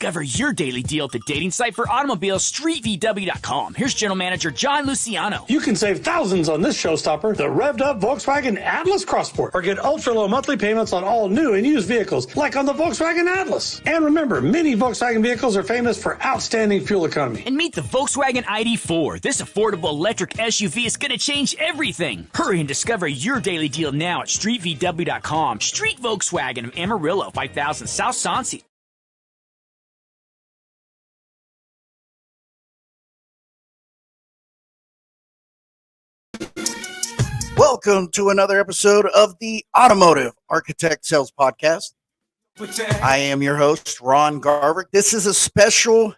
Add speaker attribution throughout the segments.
Speaker 1: Discover your daily deal at the dating site for automobiles, StreetVW.com. Here's General Manager John Luciano.
Speaker 2: You can save thousands on this showstopper, the revved-up Volkswagen Atlas Crossport, or get ultra-low monthly payments on all new and used vehicles, like on the Volkswagen Atlas. And remember, many Volkswagen vehicles are famous for outstanding fuel economy.
Speaker 1: And meet the Volkswagen ID4. This affordable electric SUV is going to change everything. Hurry and discover your daily deal now at StreetVW.com. Street Volkswagen of Amarillo, 5000 South Soncy.
Speaker 3: Welcome to another episode of the Automotive Architect Sales Podcast. I am your host, Ron Garvick. This is a special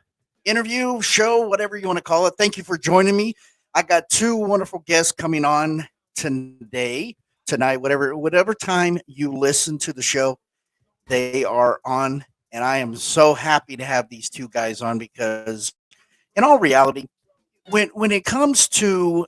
Speaker 3: interview, show, whatever you want to call it. Thank you for joining me. I got two wonderful guests coming on tonight, whatever time you listen to the show, they are on. And I am so happy to have these two guys on because in all reality, when it comes to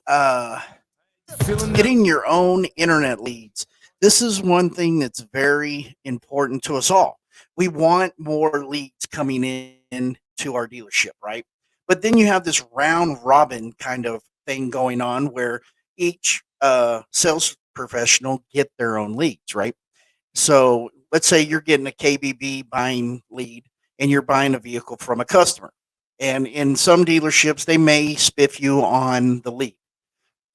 Speaker 3: getting your own internet leads, this is one thing that's very important to us all. We want more leads coming in to our dealership, right? But then you have this round robin kind of thing going on where each sales professional get their own leads, right? So let's say you're getting a KBB buying lead and you're buying a vehicle from a customer. And in some dealerships, they may spiff you on the lead.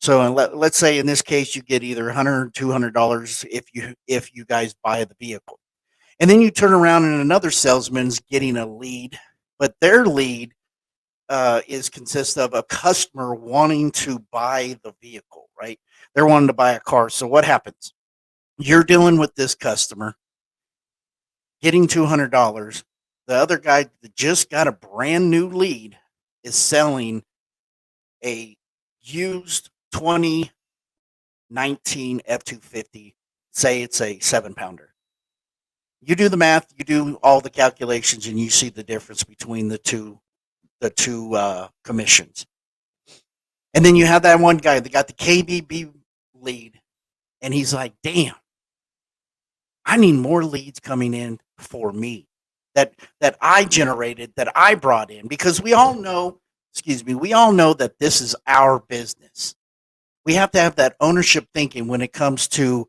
Speaker 3: So let's say in this case, you get either $100 or $200 if you guys buy the vehicle. And then you turn around and another salesman's getting a lead, but their lead consists of a customer wanting to buy the vehicle, right? They're wanting to buy a car. So what happens? You're dealing with this customer, getting $200. The other guy that just got a brand new lead is selling a used 2019 F-250, say it's a 7-pounder. You do the math, you do all the calculations, and you see the difference between the two commissions. And then you have that one guy that got the KBB lead, and he's like, damn, I need more leads coming in for me that I generated, that I brought in, because we all know that this is our business. We have to have that ownership thinking when it comes to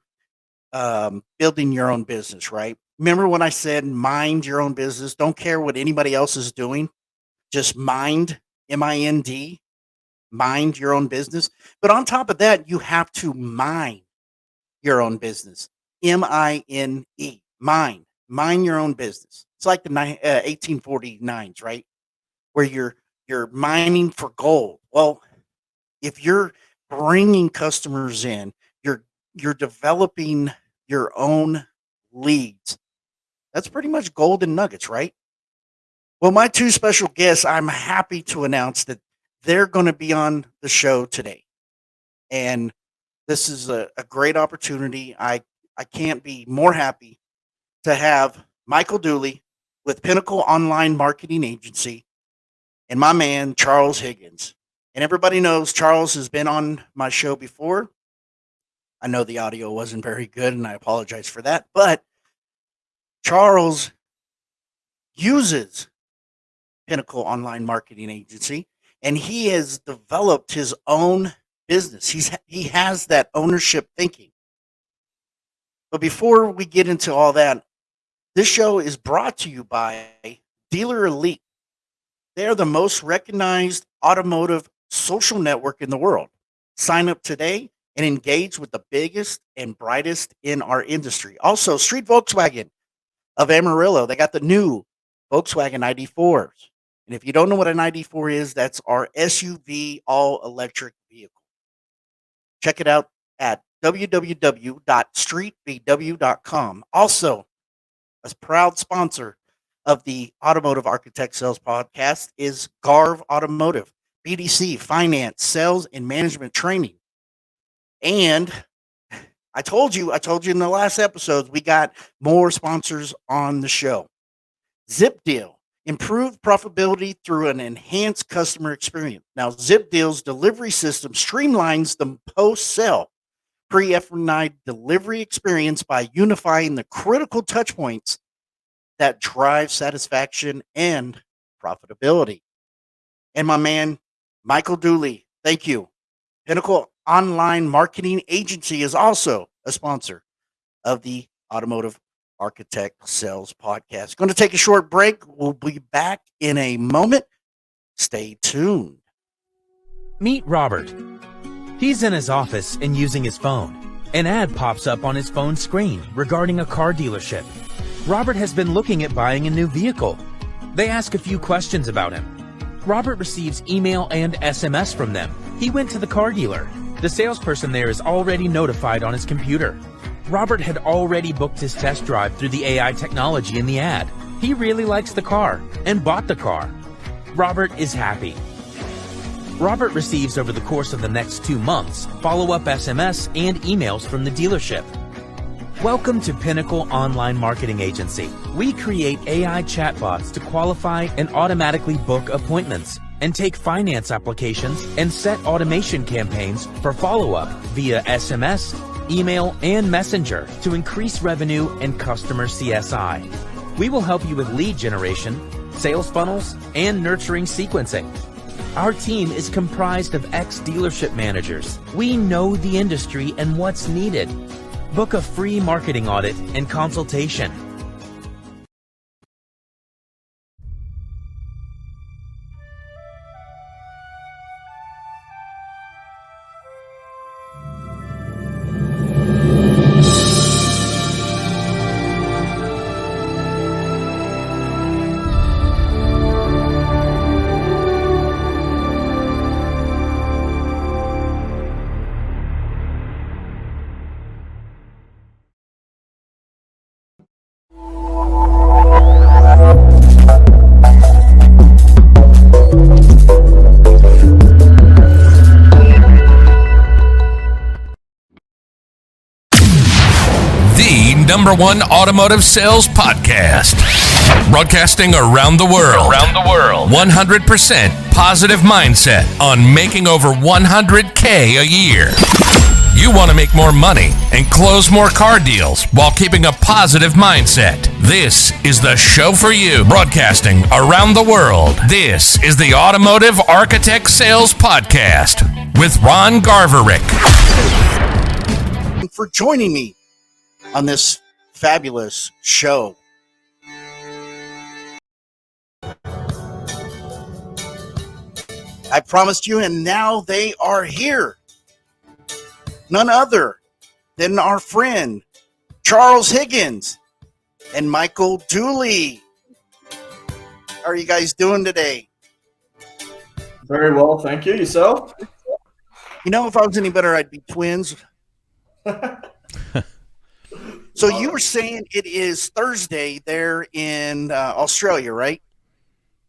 Speaker 3: building your own business, right? Remember when I said mind your own business? Don't care what anybody else is doing. Just mind, M-I-N-D, mind your own business. But on top of that, you have to mind your own business, M-I-N-E, mind your own business. It's like the 1849s, right? Where you're mining for gold. Well, if you're bringing customers in, you're developing your own leads. That's pretty much golden nuggets, right? Well, my two special guests, I'm happy to announce that they're going to be on the show today. And this is a great opportunity. I can't be more happy to have Michael Dooley with Pinnacle Online Marketing Agency and my man, Charles Higgins. And everybody knows Charles has been on my show before. I know the audio wasn't very good, and I apologize for that. But Charles uses Pinnacle Online Marketing Agency, and he has developed his own business. He has that ownership thinking. But before we get into all that, this show is brought to you by Dealer Elite. They are the most recognized automotive social network in the world. Sign up today and engage with the biggest and brightest in our industry. Also, Street Volkswagen of Amarillo, they got the new Volkswagen ID4s. And if you don't know what an ID4 is, that's our SUV all-electric vehicle. Check it out at www.streetvw.com. Also, a proud sponsor of the Automotive Architect Sales Podcast is Garv Automotive, BDC, finance, sales, and management training. And I told you in the last episodes, we got more sponsors on the show. Zip Deal, improved profitability through an enhanced customer experience. Now, Zip Deal's delivery system streamlines the post-sale pre-F9 delivery experience by unifying the critical touch points that drive satisfaction and profitability. And my man, Michael Dooley, thank you. Pinnacle Online Marketing Agency is also a sponsor of the Automotive Architect Sales Podcast. Going to take a short break. We'll be back in a moment. Stay tuned.
Speaker 4: Meet Robert. He's in his office and using his phone. An ad pops up on his phone screen regarding a car dealership. Robert has been looking at buying a new vehicle. They ask a few questions about him. Robert receives email and SMS from them. He went to the car dealer. The salesperson there is already notified on his computer. Robert had already booked his test drive through the AI technology in the ad. He really likes the car and bought the car. Robert is happy. Robert receives over the course of the next 2 months follow-up SMS and emails from the dealership. Welcome to Pinnacle Online Marketing Agency. We create AI chatbots to qualify and automatically book appointments and take finance applications and set automation campaigns for follow-up via SMS, email, and messenger to increase revenue and customer CSI. We will help you with lead generation, sales funnels, and nurturing sequencing. Our team is comprised of ex-dealership managers. We know the industry and what's needed. Book a free marketing audit and consultation.
Speaker 5: #1 automotive sales podcast, broadcasting around the world. 100% positive mindset on making over $100K a year. You want to make more money and close more car deals while keeping a positive mindset. This is the show for you, broadcasting around the world. This is the Automotive Architect Sales Podcast with Ron Garverick.
Speaker 3: For joining me on this fabulous show. I promised you, and now they are here. None other than our friend Charles Higgins and Michael Dooley. How are you guys doing today?
Speaker 6: Very well, thank you. Yourself?
Speaker 3: You know, if I was any better, I'd be twins. So you were saying it is Thursday there in Australia, right?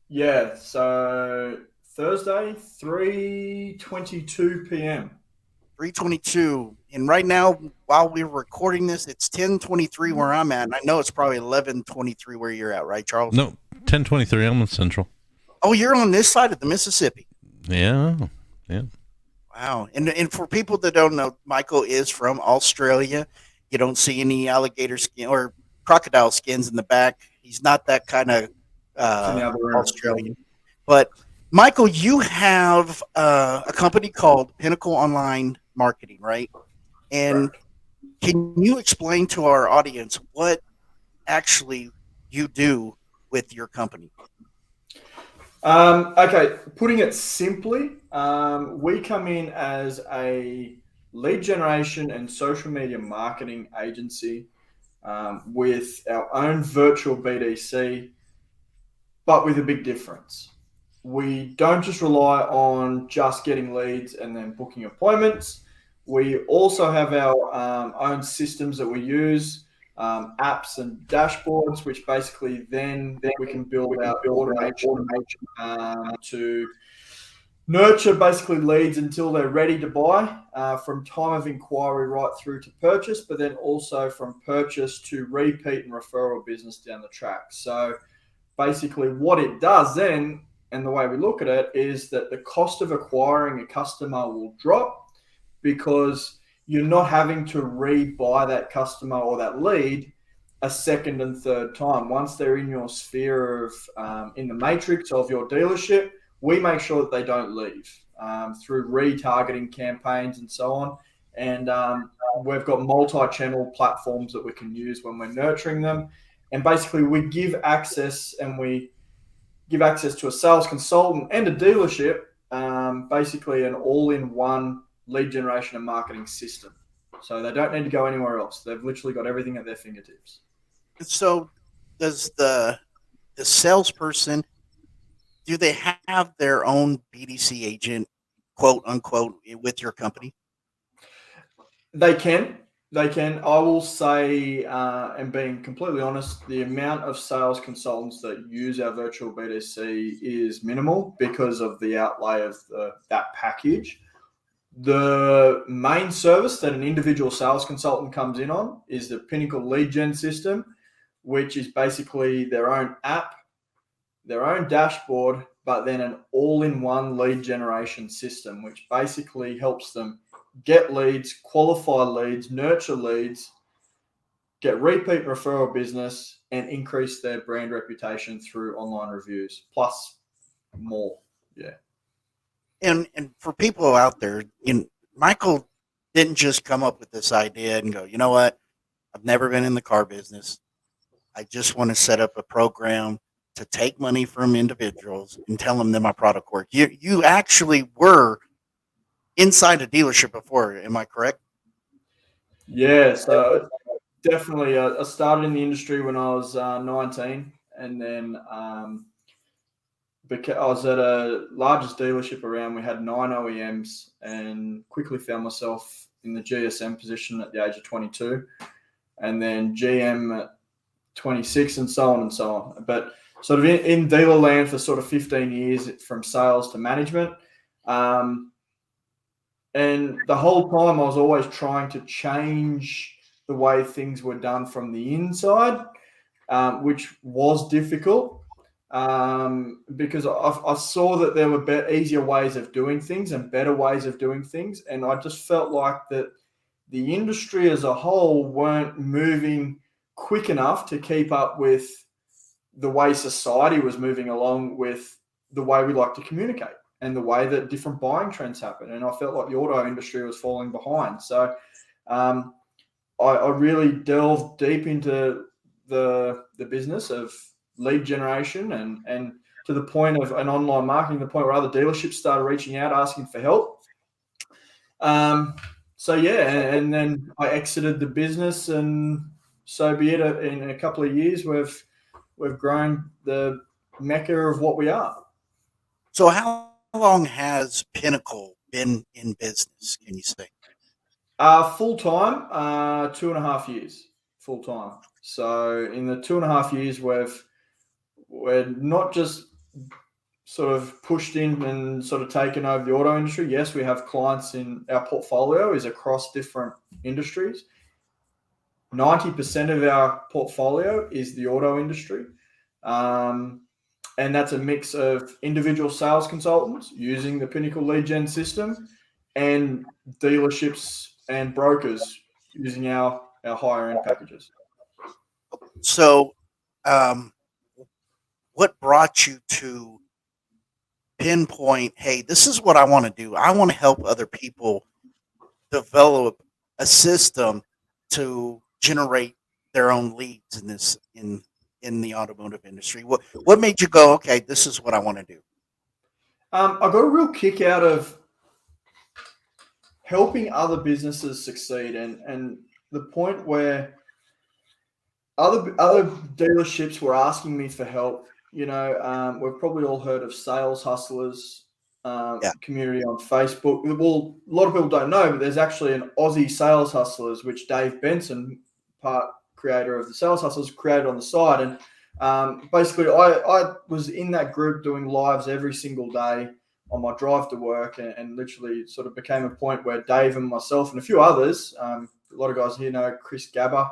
Speaker 6: Yeah, so Thursday, 3:22 p.m.
Speaker 3: 3:22. And right now, while we're recording this, it's 10:23 where I'm at. And I know it's probably 11:23 where you're at, right, Charles?
Speaker 7: No, 10:23. I'm in Central.
Speaker 3: Oh, you're on this side of the Mississippi.
Speaker 7: Yeah.
Speaker 3: Wow. And for people that don't know, Michael is from Australia. You don't see any alligator skin or crocodile skins in the back. He's not that kind of Australian. But Michael, you have a company called Pinnacle Online Marketing, right? And can you explain to our audience what actually you do with your company?
Speaker 6: Okay, putting it simply, we come in as a lead generation and social media marketing agency with our own virtual BDC, but with a big difference. We don't just rely on just getting leads and then booking appointments. We also have our own systems that we use, apps and dashboards, which basically then we can build out automation to nurture basically leads until they're ready to buy, from time of inquiry right through to purchase, but then also from purchase to repeat and referral business down the track. So basically what it does then, and the way we look at it, is that the cost of acquiring a customer will drop because you're not having to re-buy that customer or that lead a second and third time. Once they're in your sphere of in the matrix of your dealership, we make sure that they don't leave through retargeting campaigns and so on. And we've got multi-channel platforms that we can use when we're nurturing them. And basically, we give access to a sales consultant and a dealership, basically an all-in-one lead generation and marketing system. So they don't need to go anywhere else. They've literally got everything at their fingertips.
Speaker 3: So does the salesperson, do they have their own BDC agent, quote unquote, with your company?
Speaker 6: They can. I will say, and being completely honest, the amount of sales consultants that use our virtual BDC is minimal because of the outlay of that package. The main service that an individual sales consultant comes in on is the Pinnacle lead gen system, which is basically their own app, their own dashboard, but then an all-in-one lead generation system, which basically helps them get leads, qualify leads, nurture leads, get repeat referral business, and increase their brand reputation through online reviews, plus more. Yeah.
Speaker 3: And for people out there, Michael didn't just come up with this idea and go, you know what? I've never been in the car business. I just want to set up a program to take money from individuals and tell them that my product works. You actually were inside a dealership before, am I correct?
Speaker 6: Yeah, so definitely. I started in the industry when I was 19, and then I was at a largest dealership around. We had 9 OEMs, and quickly found myself in the GSM position at the age of 22, and then GM at 26, and so on and so on. But sort of in dealer land for sort of 15 years, from sales to management. And the whole time I was always trying to change the way things were done from the inside, which was difficult because I saw that there were easier ways of doing things and better ways of doing things. And I just felt like that the industry as a whole weren't moving quick enough to keep up with the way society was moving along with the way we like to communicate and the way that different buying trends happen. And I felt like the auto industry was falling behind. So I really delved deep into the business of lead generation and to the point of an online marketing, the point where other dealerships started reaching out, asking for help. So yeah, and then I exited the business, and so be it. In a couple of years, we've grown the mecca of what we are.
Speaker 3: So how long has Pinnacle been in business, can you say?
Speaker 6: Full time, 2.5 years, full time. So in the 2.5 years, we're not just sort of pushed in and sort of taken over the auto industry. Yes, we have clients in our portfolio is across different industries. 90% of our portfolio is the auto industry. And that's a mix of individual sales consultants using the Pinnacle lead gen system and dealerships and brokers using our higher end packages.
Speaker 3: So what brought you to pinpoint, hey, this is what I want to do. I want to help other people develop a system to generate their own leads in the automotive industry. What made you go, okay, this is what I want to do?
Speaker 6: I got a real kick out of helping other businesses succeed, and the point where other dealerships were asking me for help. We've probably all heard of Sales Hustlers community on Facebook. Well, a lot of people don't know, but there's actually an Aussie Sales Hustlers, which Dave Benson, part creator of the Sales Hustlers, created on the side. And basically, I was in that group doing lives every single day on my drive to work, and literally sort of became a point where Dave and myself and a few others, a lot of guys here know Chris Gabber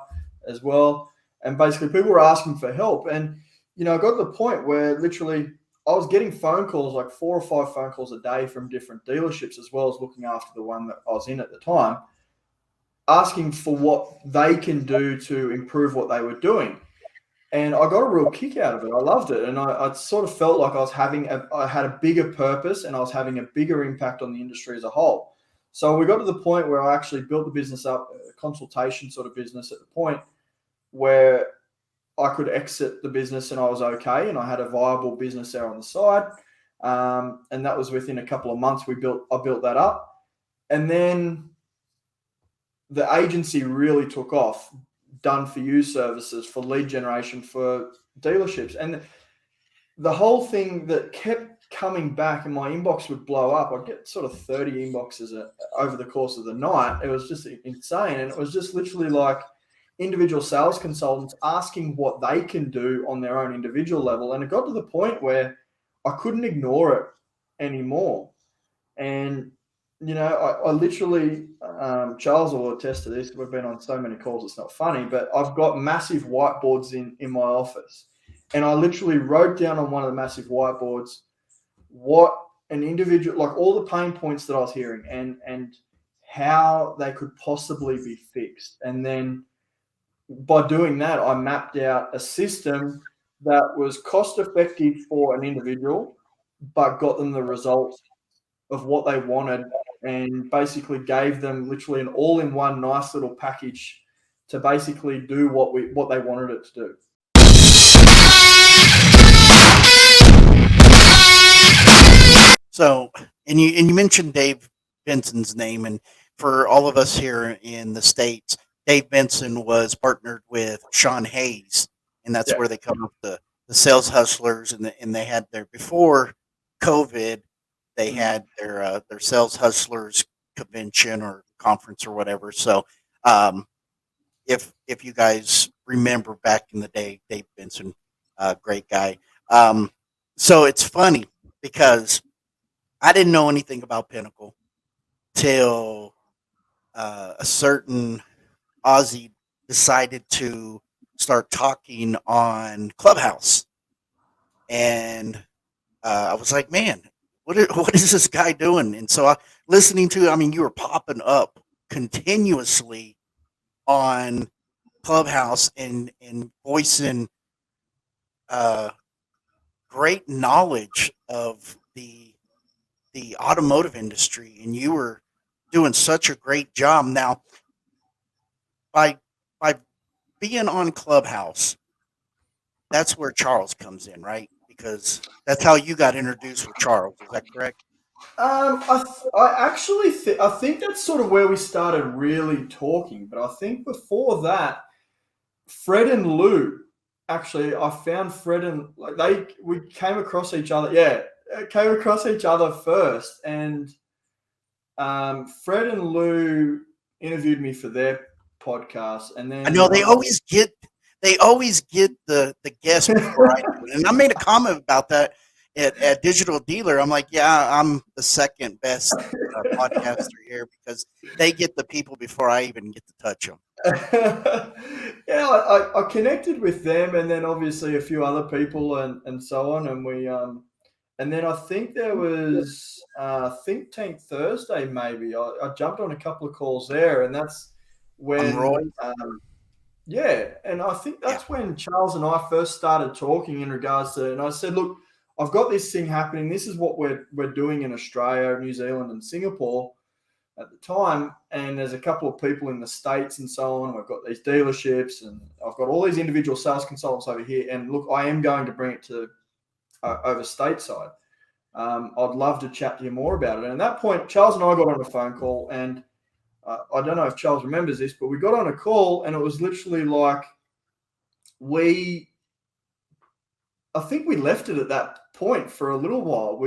Speaker 6: as well, and basically people were asking for help. And I got to the point where literally I was getting phone calls, like 4 or 5 phone calls a day from different dealerships, as well as looking after the one that I was in at the time. asking for what they can do to improve what they were doing. And I got a real kick out of it. I loved it. And I sort of felt like I had a bigger purpose and I was having a bigger impact on the industry as a whole. So we got to the point where I actually built the business up, a consultation sort of business, at the point where I could exit the business and I was okay. And I had a viable business there on the side. And that was within a couple of months I built that up. And then the agency really took off, done for you services for lead generation for dealerships. And the whole thing that kept coming back, and my inbox would blow up. I'd get sort of 30 inboxes over the course of the night. It was just insane. And it was just literally like individual sales consultants asking what they can do on their own individual level. And it got to the point where I couldn't ignore it anymore. And I literally, Charles will attest to this. We've been on so many calls, it's not funny, but I've got massive whiteboards in my office. And I literally wrote down on one of the massive whiteboards what an individual, like all the pain points that I was hearing and how they could possibly be fixed. And then by doing that, I mapped out a system that was cost effective for an individual, but got them the results of what they wanted, and basically gave them literally an all-in-one nice little package to basically do what they wanted it to do.
Speaker 3: So, and you mentioned Dave Benson's name, and for all of us here in the States, Dave Benson was partnered with Sean Hayes, and that's where they come up the sales hustlers, and they had their, before COVID, they had their sales hustlers convention or conference or whatever. So, if you guys remember back in the day, Dave Benson, great guy. So it's funny because I didn't know anything about Pinnacle till a certain Aussie decided to start talking on Clubhouse, and I was like, man, what is this guy doing? And so listening to, I mean, you were popping up continuously on Clubhouse and voicing great knowledge of the automotive industry, and you were doing such a great job. Now, by being on Clubhouse, that's where Charles comes in, right? Because that's how you got introduced with Charles. Is that correct?
Speaker 6: I think that's sort of where we started really talking. But I think before that, Fred and Lou, actually, I found Fred and we came across each other. Yeah, came across each other first, and Fred and Lou interviewed me for their podcast, and then
Speaker 3: I know they always get the guest before I do it. And I made a comment about that at Digital Dealer. I'm like, yeah, I'm the second best podcaster here because they get the people before I even get to touch them.
Speaker 6: Yeah, I connected with them, and then obviously a few other people and so on, and we and then I think there was Think Tank Thursday, maybe. I jumped on a couple of calls there, and that's when yeah, and I think that's when Charles and I first started talking in regards to, and I said, look, I've got this thing happening. This is what we're doing in Australia, New Zealand, and Singapore at the time. And there's a couple of people in the States and so on. We've got these dealerships, and I've got all these individual sales consultants over here. And look, I am going to bring it to over stateside. I'd love to chat to you more about it. And at that point, Charles and I got on a phone call, and I don't know if Charles remembers this, but we got on a call, and it was literally like I think we left it at that point for a little while.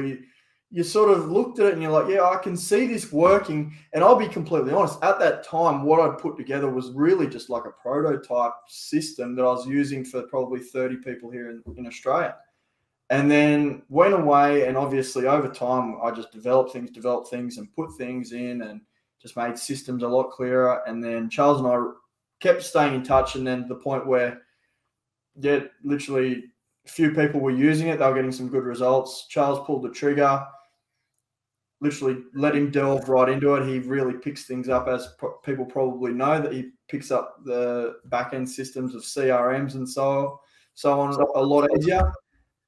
Speaker 6: You sort of looked at it and you're like, yeah, I can see this working. And I'll be completely honest, at that time, what I'd put together was really just like a prototype system that I was using for probably 30 people here in Australia. And then went away, and obviously over time, I just developed things and put things in and just made systems a lot clearer. And then Charles and I kept staying in touch, and then to the point where, yeah, literally a few people were using it. They were getting some good results. Charles pulled the trigger. literally let him delve right into it. He really picks things up, as people probably know, that he picks up the back-end systems of CRMs and so on a lot easier.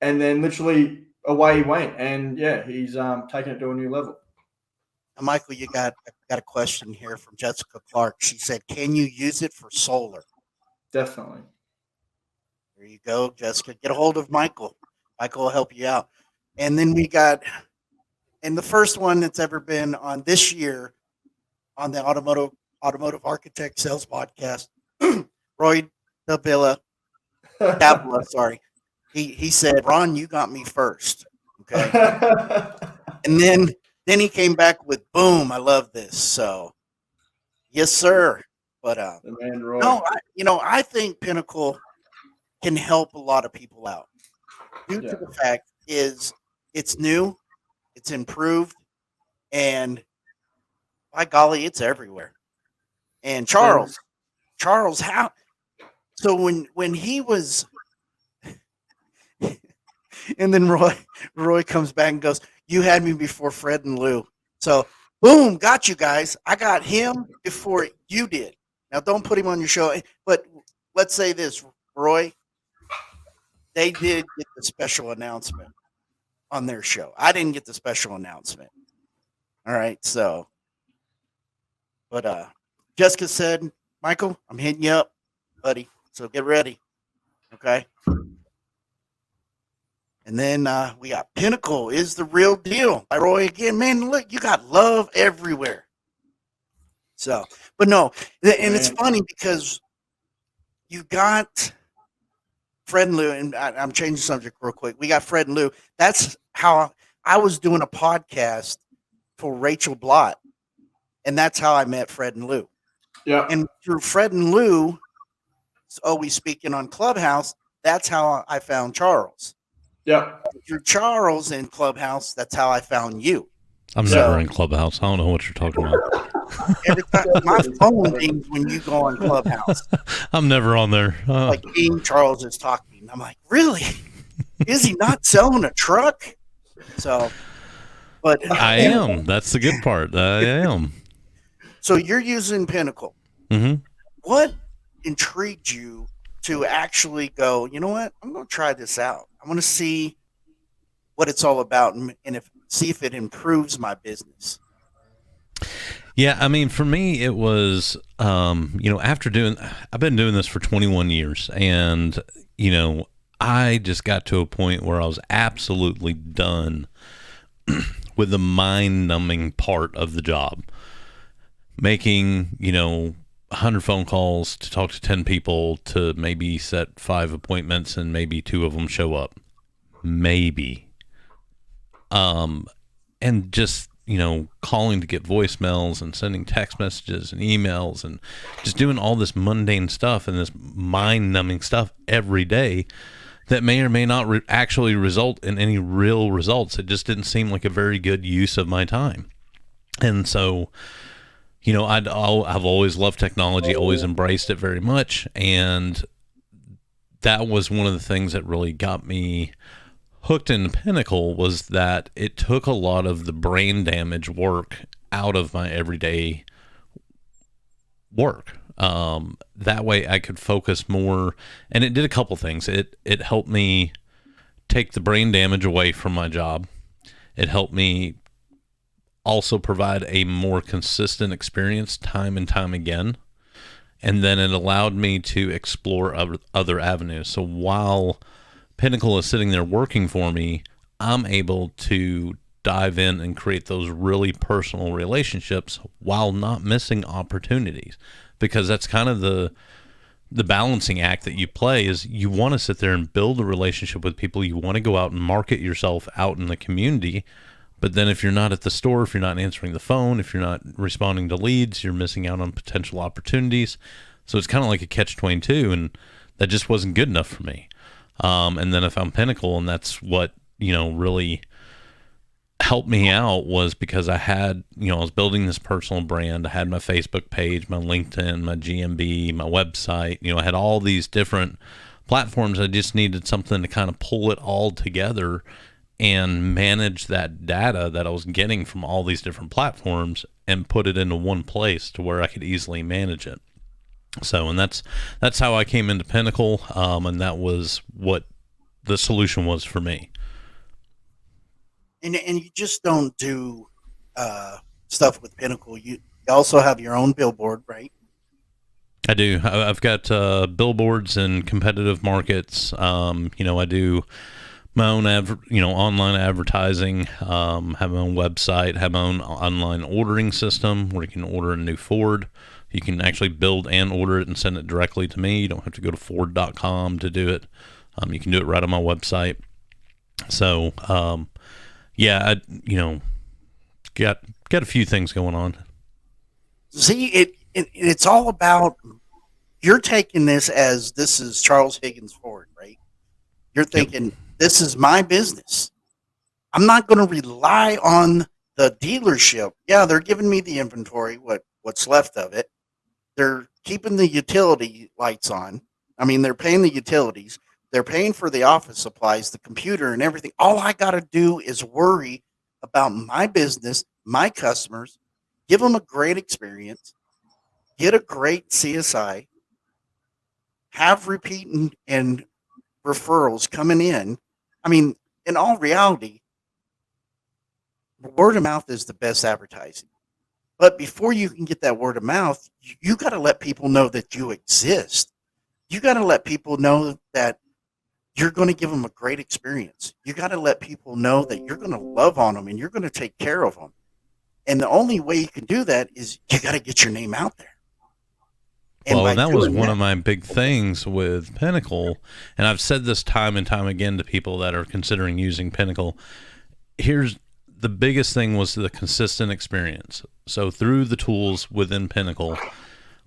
Speaker 6: And then literally away he went. And, yeah, he's taken it to a new level.
Speaker 3: Now, Michael, you got a question here from Jessica Clark. She said, can you use it for solar?
Speaker 6: Definitely.
Speaker 3: There you go, Jessica. Get a hold of Michael. Michael will help you out. And then we got, and the first one that's ever been on this year on the Automotive Architect Sales Podcast, Roy Davila, sorry. He said, Ron, you got me first. Okay. And then he came back with, boom, I love this. So, yes, sir. But
Speaker 6: man, Roy.
Speaker 3: no, I think Pinnacle can help a lot of people out. Due to the fact is it's new, it's improved, and by golly, it's everywhere. And Charles, how? So when he was, and then Roy comes back and goes, "You had me before Fred and Lou." So boom, got you guys. I got him before you did. Now don't put him on your show, but let's say this, Roy. They did get the special announcement on their show. I didn't get the special announcement. All right, so, but Jessica said, Michael, I'm hitting you up, buddy. So get ready, okay? And then we got Pinnacle is the real deal by Roy again. Man, look, you got love everywhere. So, but no, and it's funny because you got Fred and Lou, and I'm changing the subject real quick. We got Fred and Lou. That's how I was doing a podcast for Rachel Blott, and that's how I met Fred and Lou.
Speaker 6: Yeah.
Speaker 3: And through Fred and Lou, always speaking on Clubhouse, that's how I found Charles.
Speaker 6: Yeah.
Speaker 3: Through Charles in Clubhouse, that's how I found you.
Speaker 7: I'm never in Clubhouse. I don't know what you're talking about.
Speaker 3: Every time my phone rings when you go on Clubhouse.
Speaker 7: I'm never on there.
Speaker 3: Like Charles is talking. I'm like, really? Is he not selling a truck? So, but
Speaker 7: I am. That's the good part. I am.
Speaker 3: So you're using Pinnacle.
Speaker 7: Mm-hmm.
Speaker 3: What intrigued you to actually go, you know what? I'm going to try this out. I want to see what it's all about and see if it improves my business.
Speaker 7: Yeah, I mean, for me, it was, I've been doing this for 21 years, and, I just got to a point where I was absolutely done with the mind-numbing part of the job. Making, 100 phone calls to talk to 10 people to maybe set 5 appointments and maybe 2 of them show up. Maybe. And just, calling to get voicemails and sending text messages and emails and just doing all this mundane stuff and this mind-numbing stuff every day that may or may not actually result in any real results. It just didn't seem like a very good use of my time. And so, I've always loved technology, always embraced it very much. And that was one of the things that really got me hooked into Pinnacle, was that it took a lot of the brain damage work out of my everyday work. That way I could focus more, and it did a couple things. It helped me take the brain damage away from my job. It helped me also provide a more consistent experience time and time again. And then it allowed me to explore other avenues. So while Pinnacle is sitting there working for me, I'm able to dive in and create those really personal relationships while not missing opportunities, because that's kind of the balancing act that you play. Is you want to sit there and build a relationship with people. You want to go out and market yourself out in the community, but then if you're not at the store, if you're not answering the phone, if you're not responding to leads, you're missing out on potential opportunities. So it's kind of like a catch-22, and that just wasn't good enough for me. And then I found Pinnacle, and that's what, really helped me out, was because I had, I was building this personal brand. I had my Facebook page, my LinkedIn, my GMB, my website. I had all these different platforms. I just needed something to kind of pull it all together and manage that data that I was getting from all these different platforms and put it into one place to where I could easily manage it. So, and that's how I came into Pinnacle, and that was what the solution was for me.
Speaker 3: And you just don't do stuff with Pinnacle. You also have your own billboard, right?
Speaker 7: I do. I've got billboards in competitive markets. I do my own online advertising, have my own website, have my own online ordering system where you can order a new Ford. You can actually build and order it and send it directly to me. You don't have to go to Ford.com to do it. You can do it right on my website. So, I got a few things going on.
Speaker 3: See, it's all about, you're taking this as this is Charles Higgins Ford, right? You're thinking, this is my business. I'm not going to rely on the dealership. Yeah, they're giving me the inventory, what's left of it. They're keeping the utility lights on. I mean, they're paying the utilities. They're paying for the office supplies, the computer, and everything. All I got to do is worry about my business, my customers, give them a great experience, get a great CSI, have repeat and referrals coming in. I mean, in all reality, word of mouth is the best advertising. But before you can get that word of mouth, you got to let people know that you exist. You got to let people know that you're going to give them a great experience. You got to let people know that you're going to love on them and you're going to take care of them. And the only way you can do that is you got to get your name out there.
Speaker 7: And that was one of my big things with Pinnacle. And I've said this time and time again to people that are considering using Pinnacle. Here's the biggest thing was the consistent experience. So through the tools within Pinnacle,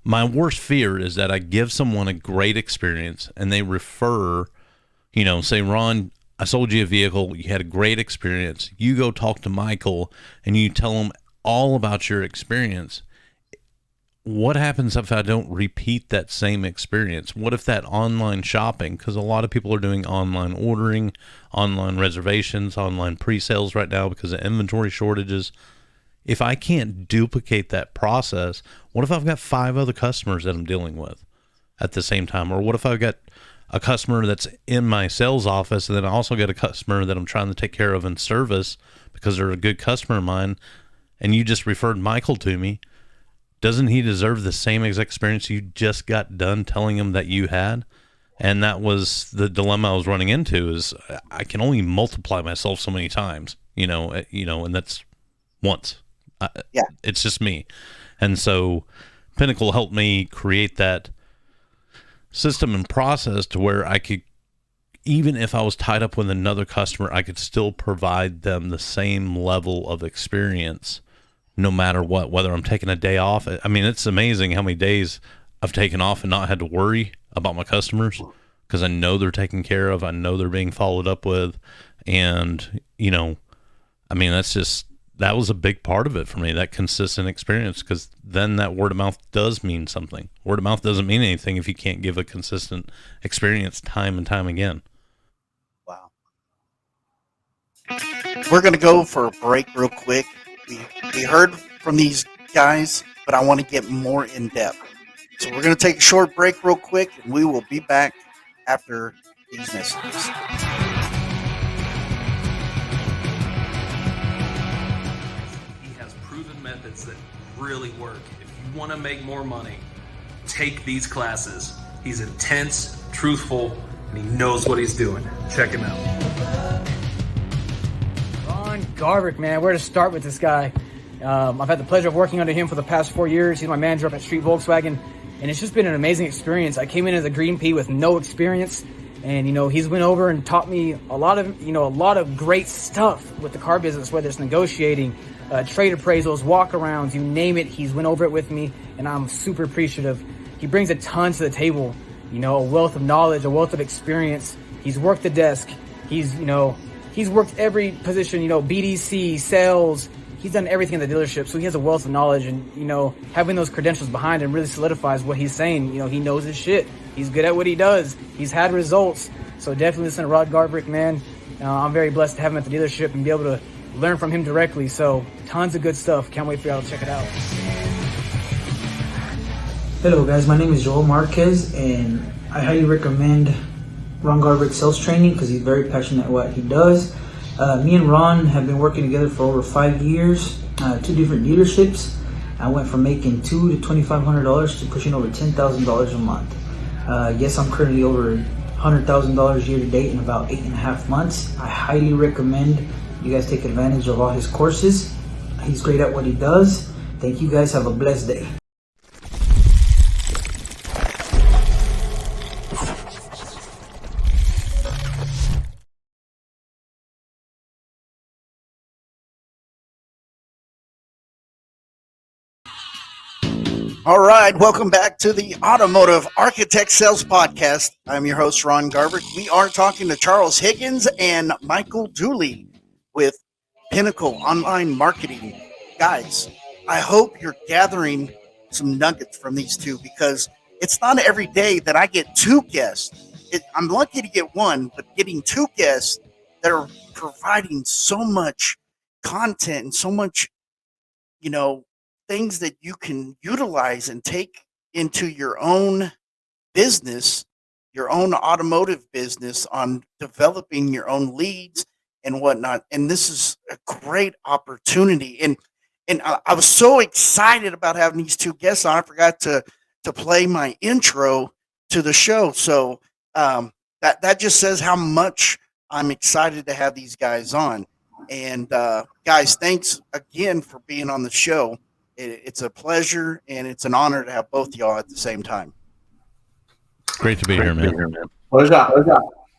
Speaker 7: my worst fear is that I give someone a great experience and they refer, say, Ron, I sold you a vehicle. You had a great experience. You go talk to Michael and you tell him all about your experience. What happens if I don't repeat that same experience? What if that online shopping, because a lot of people are doing online ordering, online reservations, online pre-sales right now because of inventory shortages. If I can't duplicate that process, what if I've got 5 other customers that I'm dealing with at the same time? Or what if I've got a customer that's in my sales office and then I also got a customer that I'm trying to take care of in service because they're a good customer of mine, and you just referred Michael to me? Doesn't he deserve the same exact experience you just got done telling him that you had? And that was the dilemma I was running into, is I can only multiply myself so many times, and that's once. It's just me. And so Pinnacle helped me create that system and process to where I could, even if I was tied up with another customer, I could still provide them the same level of experience no matter what, whether I'm taking a day off. I mean, it's amazing how many days I've taken off and not had to worry about my customers because I know they're taken care of. I know they're being followed up with. And, that was a big part of it for me, that consistent experience, because then that word of mouth does mean something. Word of mouth doesn't mean anything if you can't give a consistent experience time and time again.
Speaker 3: Wow. We're going to go for a break real quick. We heard from these guys, but I want to get more in depth. So we're going to take a short break real quick, and we will be back after these messages.
Speaker 8: He has proven methods that really work. If you want to make more money, take these classes. He's intense, truthful, and he knows what he's doing. Check him out.
Speaker 9: Ron Garbrick, man, where to start with this guy? I've had the pleasure of working under him for the past 4 years. He's my manager up at Street Volkswagen, and it's just been an amazing experience. I came in as a green pea with no experience, and he's went over and taught me a lot of great stuff with the car business, whether it's negotiating, trade appraisals, walkarounds, you name it. He's went over it with me, and I'm super appreciative. He brings a ton to the table, a wealth of knowledge, a wealth of experience. He's worked the desk. He's worked every position, BDC, sales. He's done everything in the dealership, so he has a wealth of knowledge, and, having those credentials behind him really solidifies what he's saying. He knows his shit. He's good at what he does. He's had results. So definitely listen to Rod Garbrick, man. I'm very blessed to have him at the dealership and be able to learn from him directly. So tons of good stuff. Can't wait for y'all to check it out.
Speaker 10: Hello guys, my name is Joel Marquez, and I highly recommend Ron Garbrick sales training because he's very passionate at what he does. Me and Ron have been working together for over 5 years, 2 different dealerships. I went from making $2,000 to $2,500 to pushing over $10,000 a month. Yes, I'm currently over $100,000 year to date in about 8.5 months. I highly recommend you guys take advantage of all his courses. He's great at what he does. Thank you guys. Have a blessed day.
Speaker 3: All right, welcome back to the Automotive Architect Sales Podcast. I'm your host, Ron Garbrick. We are talking to Charles Higgins and Michael Dooley with Pinnacle Online Marketing. Guys, I hope you're gathering some nuggets from these two because it's not every day that I get 2 guests. I'm lucky to get 1, but getting 2 guests that are providing so much content and so much, things that you can utilize and take into your own business, your own automotive business, on developing your own leads and whatnot. And this is a great opportunity. And I was so excited about having these 2 guests on. I forgot to play my intro to the show. So that just says how much I'm excited to have these guys on. And guys, thanks again for being on the show. It's a pleasure and it's an honor to have both y'all at the same time.
Speaker 7: Great to be here, man.
Speaker 6: Pleasure.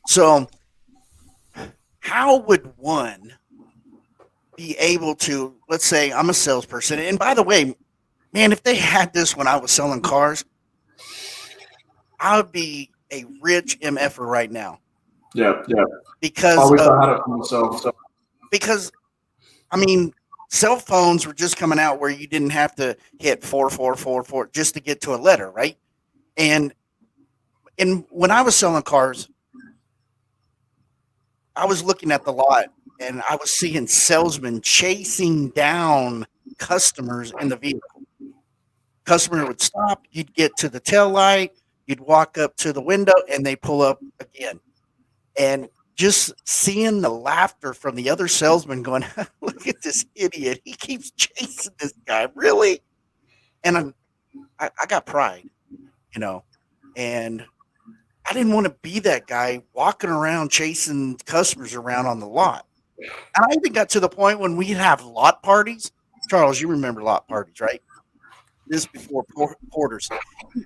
Speaker 3: So, how would one be able to, let's say I'm a salesperson, and by the way, man, if they had this when I was selling cars, I would be a rich MFer right now.
Speaker 6: Yeah.
Speaker 3: Because
Speaker 6: I wish I had it for myself. So.
Speaker 3: Because, cell phones were just coming out where you didn't have to hit 4444 just to get to a letter, right? And when I was selling cars, I was looking at the lot and I was seeing salesmen chasing down customers in the vehicle. Customer would stop, you'd get to the tail light, you'd walk up to the window, and they pull up again. And just seeing the laughter from the other salesman going, look at this idiot. He keeps chasing this guy. Really? And I got pride, and I didn't want to be that guy walking around chasing customers around on the lot. And I even got to the point when we'd have lot parties. Charles, you remember lot parties, right? This before Porters.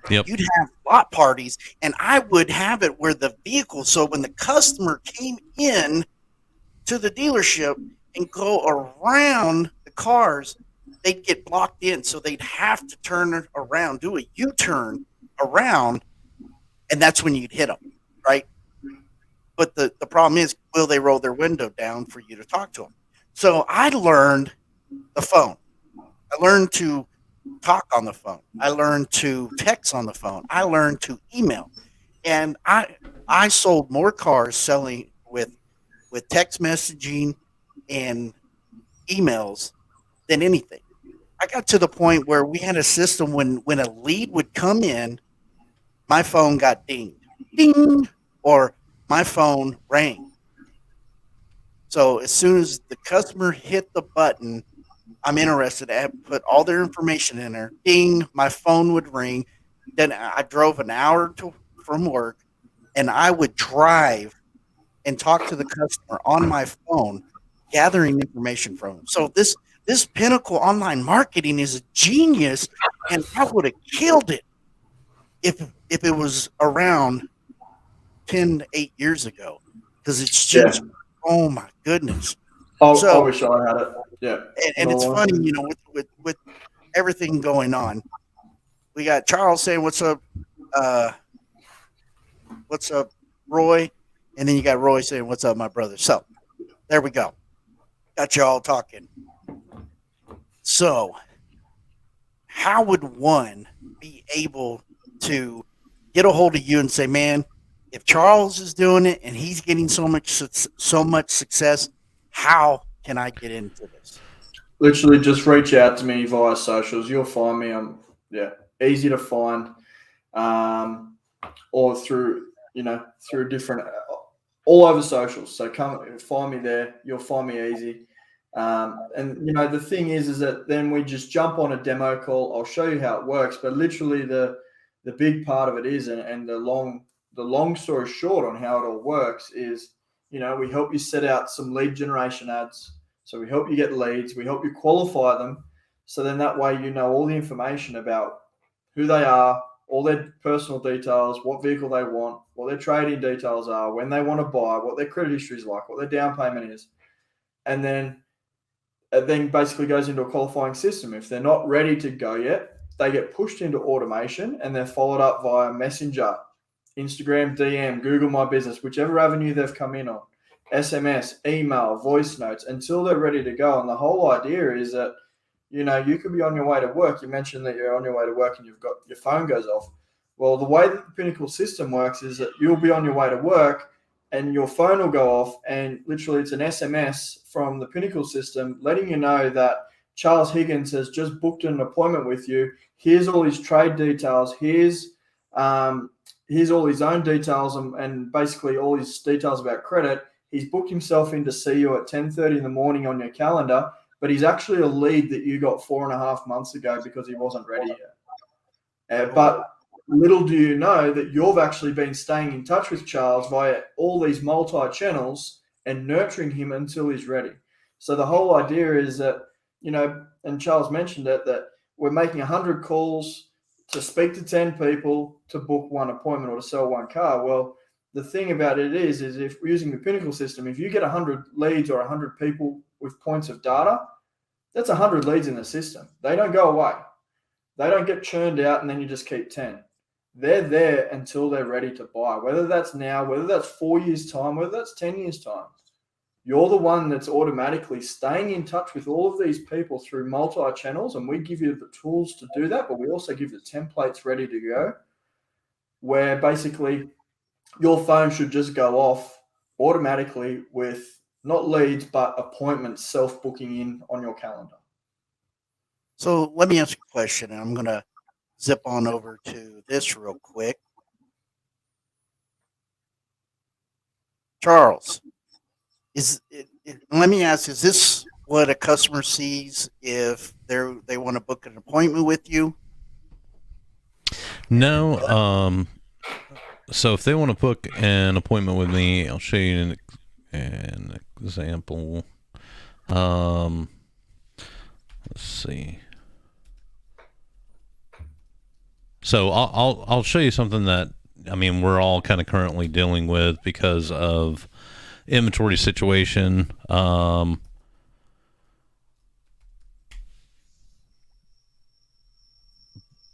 Speaker 7: Yep.
Speaker 3: You'd have lot parties, and I would have it where the vehicle, so when the customer came in to the dealership and go around the cars, they'd get blocked in, so they'd have to turn around, do a U-turn around, and that's when you'd hit them, right? But the problem is, will they roll their window down for you to talk to them? So I learned the phone. I learned to talk on the phone. I learned to text on the phone. I learned to email. And I sold more cars selling with text messaging and emails than anything. I got to the point where we had a system when a lead would come in, my phone got dinged. Ding! Or my phone rang. So as soon as the customer hit the button, I'm interested. I put all their information in there. Ding, my phone would ring. Then I drove an hour from work, and I would drive and talk to the customer on my phone, gathering information from them. So this Pinnacle Online Marketing is a genius, and I would have killed it if it was around 8 years ago, because it's just, oh my goodness.
Speaker 6: I wish I had it. Yeah.
Speaker 3: And it's funny, with everything going on. We got Charles saying, what's up, Roy? And then you got Roy saying, what's up, my brother? So there we go. Got you all talking. So how would one be able to get a hold of you and say, man, if Charles is doing it and he's getting so much success, how can I get into this?
Speaker 6: Literally, just reach out to me via socials. You'll find me. I'm easy to find, or through different all over socials. So come find me there. You'll find me easy. And the thing is that then we just jump on a demo call. I'll show you how it works. But literally, the big part of it is, and the long story short on how it all works is, we help you set out some lead generation ads. So we help you get leads. We help you qualify them. So then that way you know all the information about who they are, all their personal details, what vehicle they want, what their trading details are, when they want to buy, what their credit history is like, what their down payment is. And then it then basically goes into a qualifying system. If they're not ready to go yet, they get pushed into automation and they're followed up via Messenger, Instagram, DM, Google My Business, whichever avenue they've come in on. SMS, email, voice notes until they're ready to go. And the whole idea is that, you could be on your way to work. You mentioned that you're on your way to work and you've got your phone goes off. Well, the way that the Pinnacle system works is that you'll be on your way to work and your phone will go off, and literally it's an SMS from the Pinnacle system letting you know that Charles Higgins has just booked an appointment with you. Here's all his trade details. Here's all his own details and basically all his details about credit. He's booked himself in to see you at 10:30 in the morning on your calendar, but he's actually a lead that you got 4.5 months ago because he wasn't ready yet. But little do you know that you've actually been staying in touch with Charles via all these multi-channels and nurturing him until he's ready. So the whole idea is that, and Charles mentioned it, that we're making 100 calls to speak to 10 people to book one appointment or to sell one car. Well, the thing about it is if we're using the Pinnacle system, if you get 100 leads or 100 people with points of data, that's 100 leads in the system. They don't go away. They don't get churned out and then you just keep 10. They're there until they're ready to buy, whether that's now, whether that's 4 years' time, whether that's 10 years' time. You're the one that's automatically staying in touch with all of these people through multi-channels, and we give you the tools to do that, but we also give the templates ready to go, where basically your phone should just go off automatically with not leads, but appointments self-booking in on your calendar.
Speaker 3: So let me ask you a question, and I'm going to zip on over to this real quick. Charles, let me ask, is this what a customer sees if they want to book an appointment with you?
Speaker 7: No. So if they want to book an appointment with me, I'll show you an example. Let's see. So I'll show you something that, we're all kind of currently dealing with because of inventory situation. But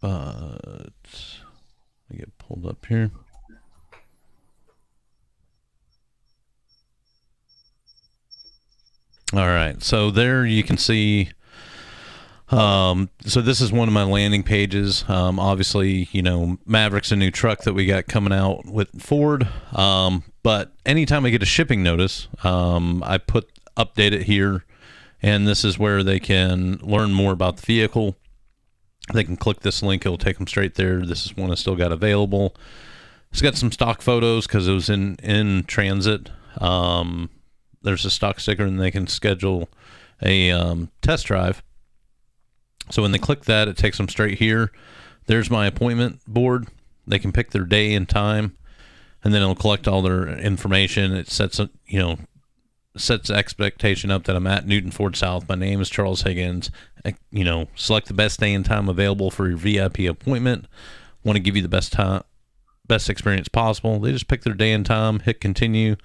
Speaker 7: let me get pulled up here. All right, so there you can see. So this is one of my landing pages. Obviously, Maverick's a new truck that we got coming out with Ford. But anytime I get a shipping notice, I update it here, and this is where they can learn more about the vehicle. They can click this link; it'll take them straight there. This is one I still got available. It's got some stock photos because it was in transit. There's a stock sticker, and they can schedule a test drive. So when they click that, it takes them straight here. There's my appointment board. They can pick their day and time, and then it'll collect all their information. It sets the expectation up that I'm at Newton Ford South. My name is Charles Higgins. Select the best day and time available for your VIP appointment. Want to give you the best experience possible. They just pick their day and time, hit continue,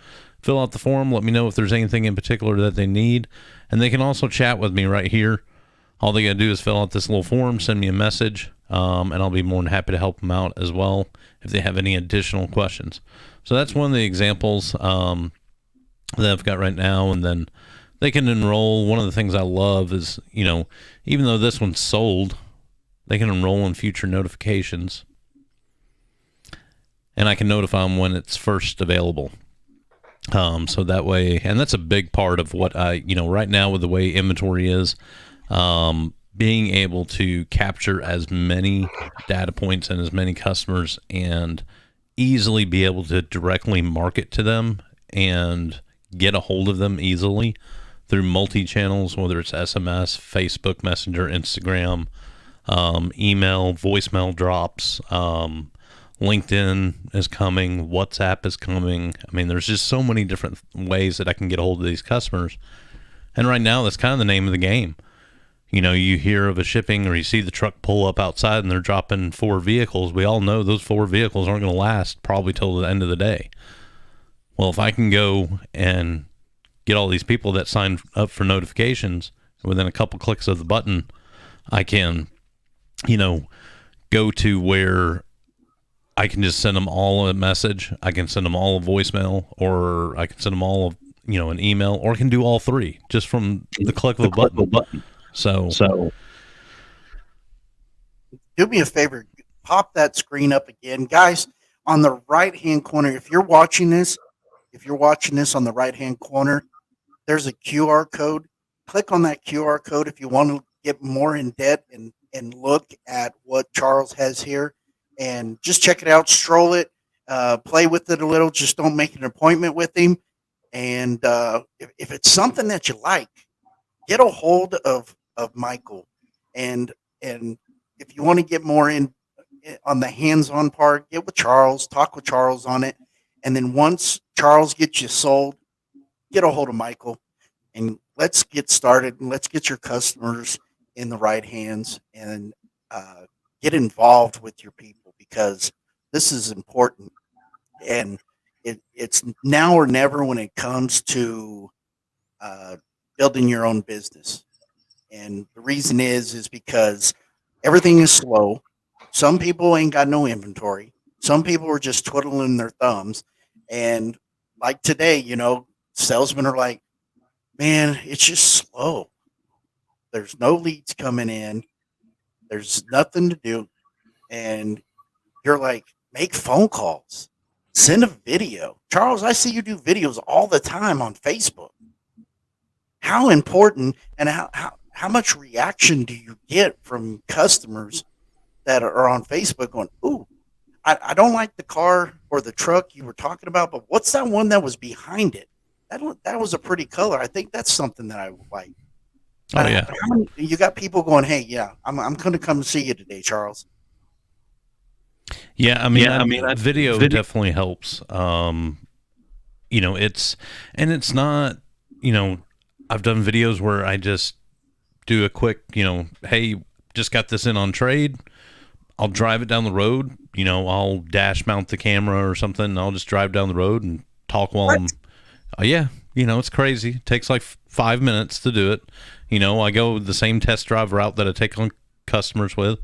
Speaker 7: fill out the form, let me know if there's anything in particular that they need, and they can also chat with me right here. All they got to do is fill out this little form, send me a message, and I'll be more than happy to help them out as well if they have any additional questions. So that's one of the examples that I've got right now, and then they can enroll. One of the things I love is, even though this one's sold, they can enroll in future notifications. and I can notify them when it's first available. So that way, and that's a big part of what I, right now with the way inventory is, being able to capture as many data points and as many customers and easily be able to directly market to them and get a hold of them easily through multi-channels, whether it's SMS, Facebook Messenger, Instagram, email, voicemail drops, LinkedIn is coming, WhatsApp is coming. I mean, there's just so many different ways that I can get a hold of these customers. And right now, that's kind of the name of the game. You hear of a shipping or you see the truck pull up outside and they're dropping 4 vehicles. We all know those 4 vehicles aren't going to last probably till the end of the day. Well, if I can go and get all these people that sign up for notifications within a couple clicks of the button, I can, go to where I can just send them all a message. I can send them all a voicemail, or I can send them all, an email, or I can do all 3 just from the click of a button. So
Speaker 3: do me a favor, pop that screen up again, guys. On the right hand corner, if you're watching this on the right hand corner, there's a QR code. Click on that QR code if you want to get more in depth and look at what Charles has here, and just check it out, stroll it, play with it a little. Just don't make an appointment with him. And if it's something that you like, get a hold of Michael. And if you want to get more in on the hands-on part, get with Charles, talk with Charles on it. And then once Charles gets you sold, get a hold of Michael, and let's get started, and let's get your customers in the right hands, and get involved with your people, because this is important. And it's now or never when it comes to building your own business. And the reason is because everything is slow. Some people ain't got no inventory. Some people are just twiddling their thumbs. And like today, salesmen are like, man, it's just slow. There's no leads coming in. There's nothing to do. And you're like, make phone calls. Send a video. Charles, I see you do videos all the time on Facebook. How important and how much reaction do you get from customers that are on Facebook going, ooh, I don't like the car or the truck you were talking about, but what's that one that was behind it? That was a pretty color. I think that's something that I would like.
Speaker 7: Oh, yeah.
Speaker 3: You got people going, hey, yeah, I'm going to come see you today, Charles.
Speaker 7: Yeah, I mean, video definitely helps. It's not, I've done videos where I just do a quick, hey, just got this in on trade. I'll drive it down the road. I'll dash mount the camera or something. I'll just drive down the road and talk while I'm. Yeah, it's crazy. It takes like 5 minutes to do it. I go the same test drive route that I take on customers with,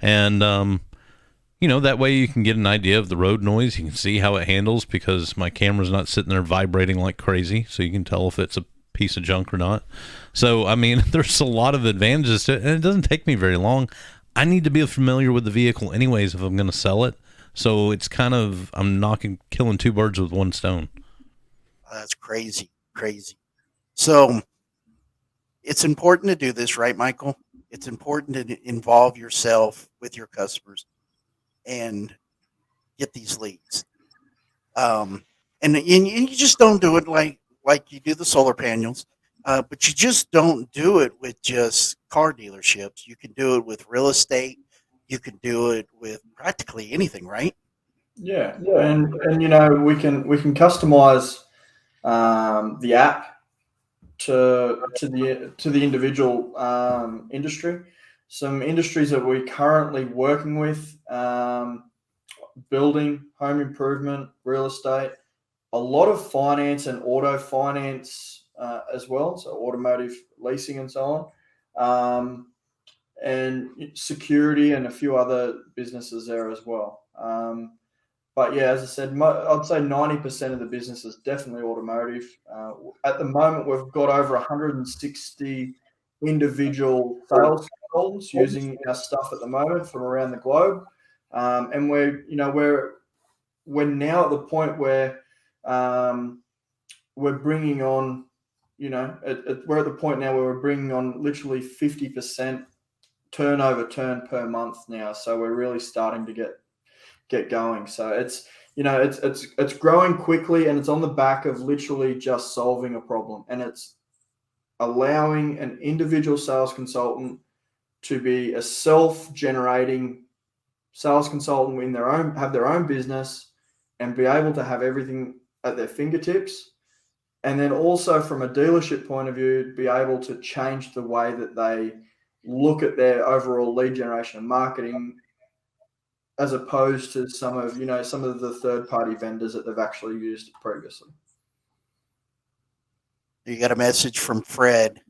Speaker 7: and that way you can get an idea of the road noise. You can see how it handles, because my camera's not sitting there vibrating like crazy, so you can tell if it's a piece of junk or not. So, I mean, there's a lot of advantages to it, and it doesn't take me very long. I need to be familiar with the vehicle anyways if I'm going to sell it. So it's kind of, I'm killing 2 birds with 1 stone.
Speaker 3: That's crazy. So it's important to do this, right, Michael? It's important to involve yourself with your customers and get these leads. And you just don't do it like you do the solar panels, but you just don't do it with just car dealerships. You can do it with real estate. You can do it with practically anything, right?
Speaker 6: Yeah. And we can customize the app to the individual industry. Some industries that we're currently working with, building, home improvement, real estate, a lot of finance and auto finance as well, so automotive leasing and so on, and security and a few other businesses there as well. But yeah, as I said, I'd say 90% of the business is definitely automotive. At the moment, we've got over 160 individual sales consultants using our stuff at the moment from around the globe, and we're we're now at the point where we're bringing on, we're at the point now where we're bringing on literally 50% turnover turn per month now. So we're really starting to get going. So it's growing quickly, and it's on the back of literally just solving a problem, and it's allowing an individual sales consultant to be a self-generating sales consultant have their own business and be able to have everything at their fingertips. And then also from a dealership point of view, be able to change the way that they look at their overall lead generation and marketing, as opposed to some of the third-party vendors that they've actually used previously.
Speaker 3: You got a message from Fred. It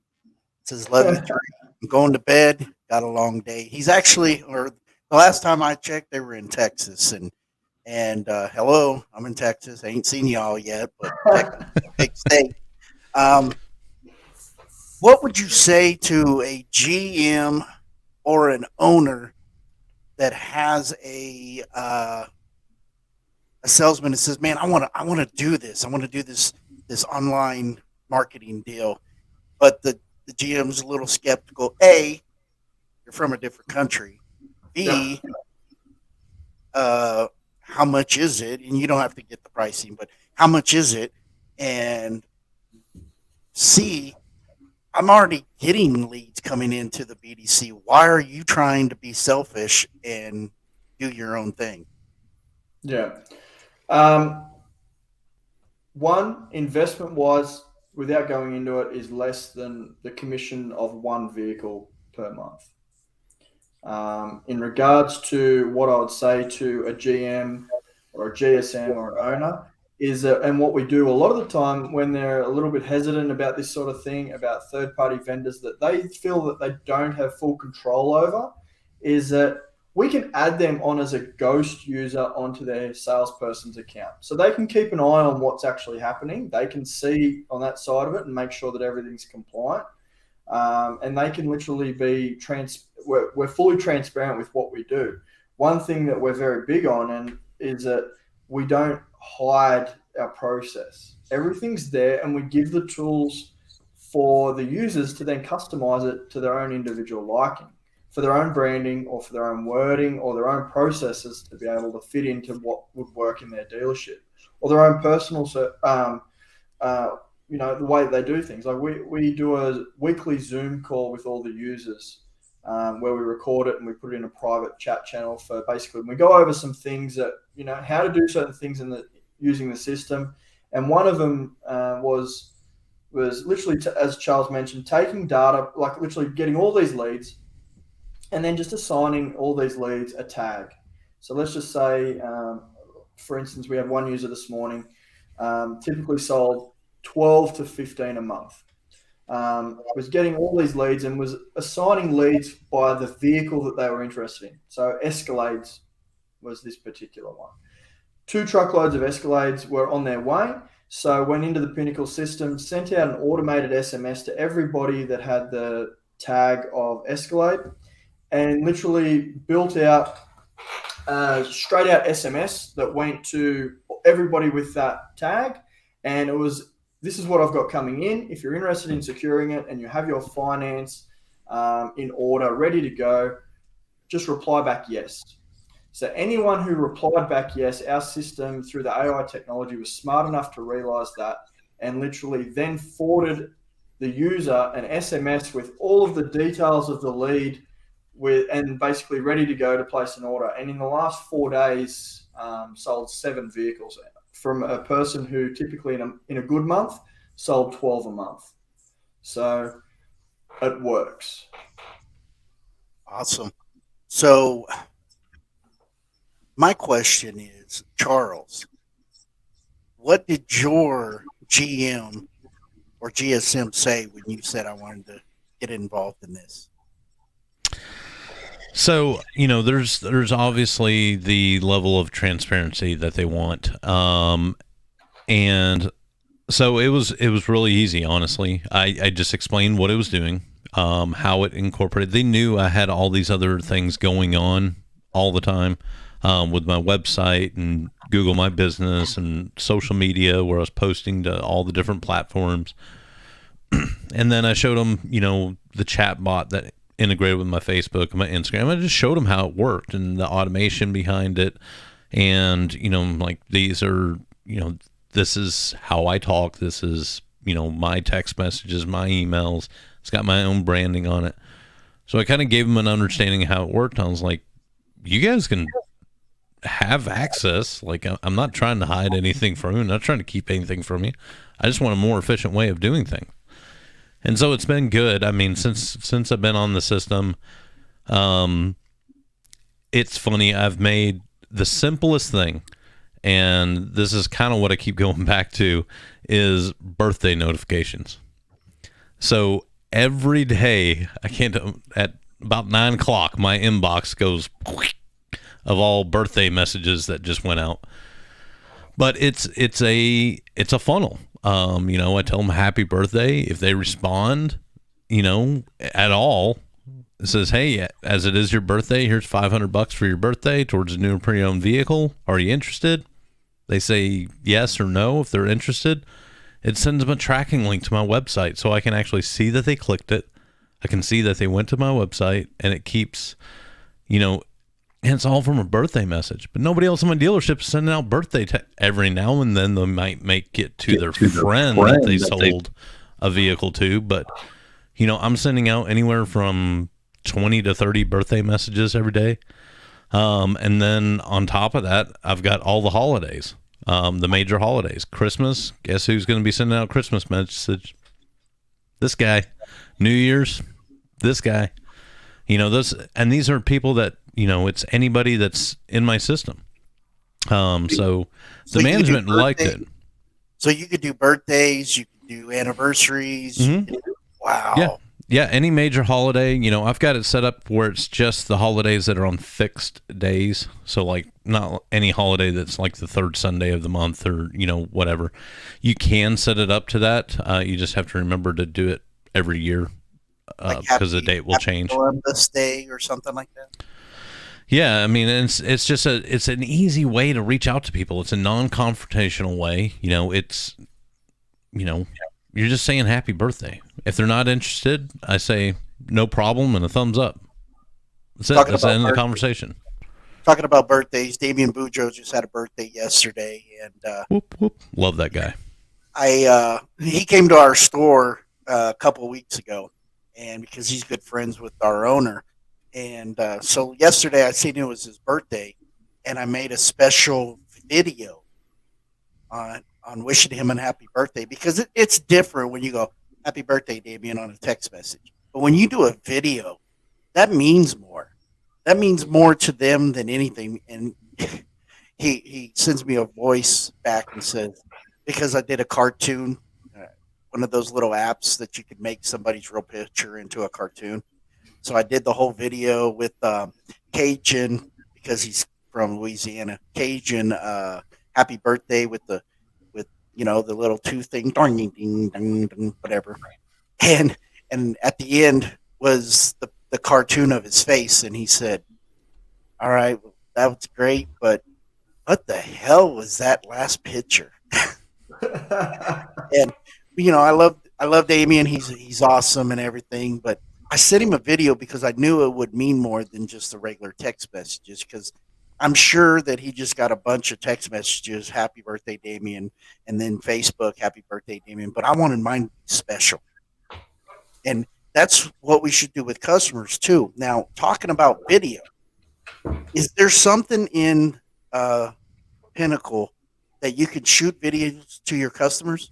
Speaker 3: says, love you three. I'm going to bed. Got a long day. He's actually, or the last time I checked, they were in Texas. And hello, I'm in Texas. I ain't seen y'all yet, but Texas is a big state. What would you say to a GM or an owner that has a salesman that says, man, I want to do this. I want to do this online marketing deal. But the GM's a little skeptical. A, you're from a different country. B, how much is it? And you don't have to get the pricing, but how much is it? And C, I'm already getting leads coming into the BDC. Why are you trying to be selfish and do your own thing?
Speaker 6: Yeah. One, investment-wise, without going into it, is less than the commission of one vehicle per month. In regards to what I would say to a GM or a GSM or an owner is that, and what we do a lot of the time when they're a little bit hesitant about this sort of thing, about third-party vendors that they feel that they don't have full control over, is that we can add them on as a ghost user onto their salesperson's account. So they can keep an eye on what's actually happening. They can see on that side of it and make sure that everything's compliant. And they can literally be we're fully transparent with what we do. One thing that we're very big on is that we don't hide our process. Everything's there, and we give the tools for the users to then customize it to their own individual liking, for their own branding or for their own wording or their own processes to be able to fit into what would work in their dealership or their own personal, the way that they do things. Like we do a weekly Zoom call with all the users where we record it and we put it in a private chat channel for basically, we go over some things that, how to do certain things using the system. And one of them was literally, as Charles mentioned, taking data, like literally getting all these leads and then just assigning all these leads a tag. So let's just say, for instance, we had one user this morning, typically sold 12 to 15 a month. Was getting all these leads and was assigning leads by the vehicle that they were interested in. So Escalades was this particular one. 2 truckloads of Escalades were on their way. So went into the Pinnacle system, sent out an automated SMS to everybody that had the tag of Escalade, and literally built out straight out SMS that went to everybody with that tag. And it was, this is what I've got coming in. If you're interested in securing it and you have your finance in order, ready to go, just reply back yes. So anyone who replied back yes, our system through the AI technology was smart enough to realize that and literally then forwarded the user an SMS with all of the details of the lead and basically ready to go to place an order. And in the last 4 days, sold 7 vehicles from a person who typically in a good month sold 12 a month. So it works.
Speaker 3: Awesome. So my question is, Charles, what did your GM or GSM say when you said I wanted to get involved in this?
Speaker 7: So, there's obviously the level of transparency that they want. And so it was really easy, honestly. I just explained what it was doing, how it incorporated. They knew I had all these other things going on all the time. with my website and Google My Business and social media where I was posting to all the different platforms. And then I showed them, the chat bot that integrated with my Facebook and my Instagram. I just showed them how it worked and the automation behind it. And, like these are, this is how I talk. This is, my text messages, my emails. It's got my own branding on it. So I kind of gave them an understanding of how it worked. I was like, you guys can have access. Like, I'm not trying to hide anything from you. I'm not trying to keep anything from you. I just want a more efficient way of doing things. And so it's been good. I mean, since I've been on the system, it's funny. I've made the simplest thing, and this is kind of what I keep going back to, is birthday notifications. So every day, at about 9 o'clock, my inbox goes of all birthday messages that just went out. But it's a funnel. I tell them happy birthday. If they respond, at all, it says, hey, as it is your birthday, here's $500 for your birthday towards a new pre-owned vehicle. Are you interested? They say yes or no. If they're interested, it sends them a tracking link to my website so I can actually see that they clicked it. I can see that they went to my website, and it keeps, and it's all from a birthday message. But nobody else in my dealership is sending out birthday every now and then. They might make it to their friend that they sold a vehicle to. But, I'm sending out anywhere from 20 to 30 birthday messages every day. And then on top of that, I've got all the holidays, the major holidays. Christmas, guess who's going to be sending out Christmas message? This guy. New Year's, this guy. These are people that, it's anybody that's in my system. So the management liked it.
Speaker 3: So you could do birthdays, you could do anniversaries.
Speaker 7: Mm-hmm.
Speaker 3: Wow.
Speaker 7: Yeah, any major holiday. I've got it set up where it's just the holidays that are on fixed days. So, like, not any holiday that's like the third Sunday of the month or, whatever. You can set it up to that. You just have to remember to do it every year because the date will change.
Speaker 3: Columbus Day or something like that.
Speaker 7: Yeah, I mean, it's just it's an easy way to reach out to people. It's a non-confrontational way. You're just saying happy birthday. If they're not interested, I say no problem and a thumbs up. That's it. That's the end of the conversation.
Speaker 3: Talking about birthdays, Damian Boudreaux just had a birthday yesterday, and
Speaker 7: whoop whoop, love that guy.
Speaker 3: He came to our store a couple of weeks ago, and because he's good friends with our owner. And so yesterday I seen it was his birthday, and I made a special video on wishing him a happy birthday, because it's different when you go, happy birthday, Damian, on a text message. But when you do a video, that means more. That means more to them than anything. And he sends me a voice back and says, because I did a cartoon, one of those little apps that you could make somebody's real picture into a cartoon. So I did the whole video with Cajun, because he's from Louisiana. Cajun, happy birthday with the little two thing, ding, ding, ding, ding, whatever. And at the end was the cartoon of his face, and he said, all right, well, that was great, but what the hell was that last picture? And I love Damian. He's awesome and everything, but I sent him a video because I knew it would mean more than just the regular text messages, because I'm sure that he just got a bunch of text messages, happy birthday, Damian, and then Facebook, happy birthday, Damian. But I wanted mine to be special. And that's what we should do with customers too. Now, talking about video, is there something in Pinnacle that you can shoot videos to your customers?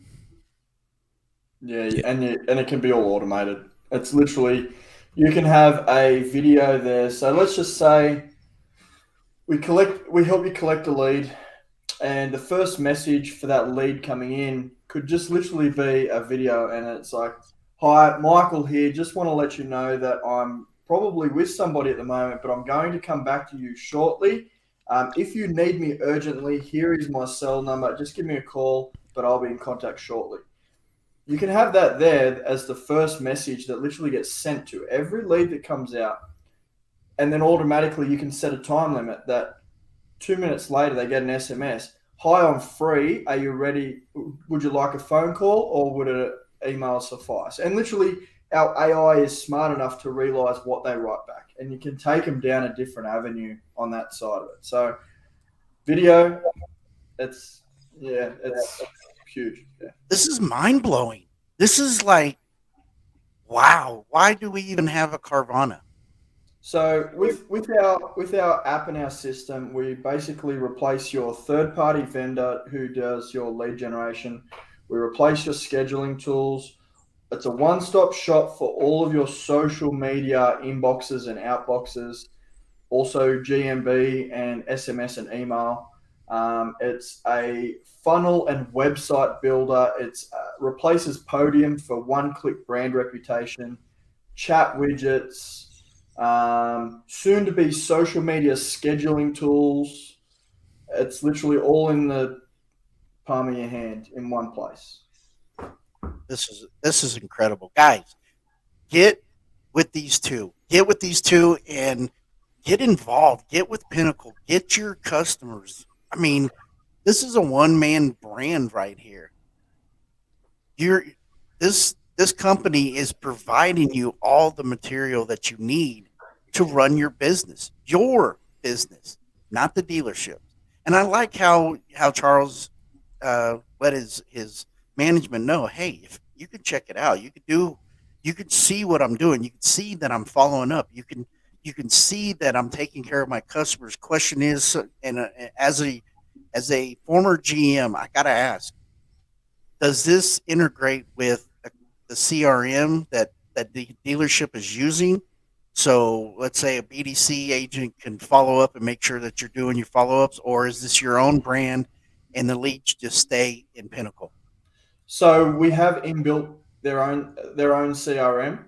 Speaker 6: Yeah, and it can be all automated. It's literally, you can have a video there. So let's just say we help you collect a lead, and the first message for that lead coming in could just literally be a video, and it's like, hi, Michael here, just want to let you know that I'm probably with somebody at the moment, but I'm going to come back to you shortly. If you need me urgently, here is my cell number. Just give me a call, but I'll be in contact shortly. You can have that there as the first message that literally gets sent to every lead that comes out. And then automatically you can set a time limit that 2 minutes later, they get an SMS. Hi, I'm free. Are you ready? Would you like a phone call or would an email suffice? And literally, our AI is smart enough to realize what they write back, and you can take them down a different avenue on that side of it. So, video, it's huge. Yeah.
Speaker 3: This is mind blowing. This is like, wow. Why do we even have a Carvana?
Speaker 6: So with our app and our system, we basically replace your third-party vendor who does your lead generation. We replace your scheduling tools. It's a one-stop shop for all of your social media inboxes and outboxes, also GMB and SMS and email. It's a funnel and website builder. It replaces Podium for one-click brand reputation, chat widgets, soon to be social media scheduling tools. It's literally all in the palm of your hand in one place.
Speaker 3: This is incredible, guys. Get with these two. Get with these two and get involved. Get with Pinnacle. Get your customers. I mean, this is a one-man brand right here. This company is providing you all the material that you need to run your business, not the dealership. And I like how Charles let his management know, hey, if you can check it out, you can see what I'm doing, you can see that I'm following up, you can see that I'm taking care of my customers. Question is, and as a former GM, I gotta ask, does this integrate with the CRM that the dealership is using? So let's say a BDC agent can follow up and make sure that you're doing your follow-ups, or is this your own brand and the leads just stay in Pinnacle?
Speaker 6: So we have inbuilt their own CRM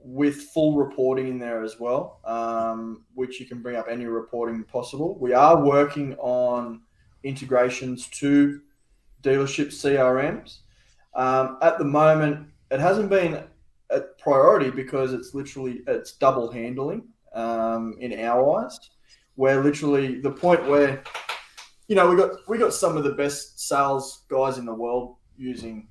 Speaker 6: with full reporting in there as well, which you can bring up any reporting possible. We are working on integrations to dealership CRMs. At the moment, it hasn't been a priority because it's double handling in our eyes. Where literally the point where, we got some of the best sales guys in the world using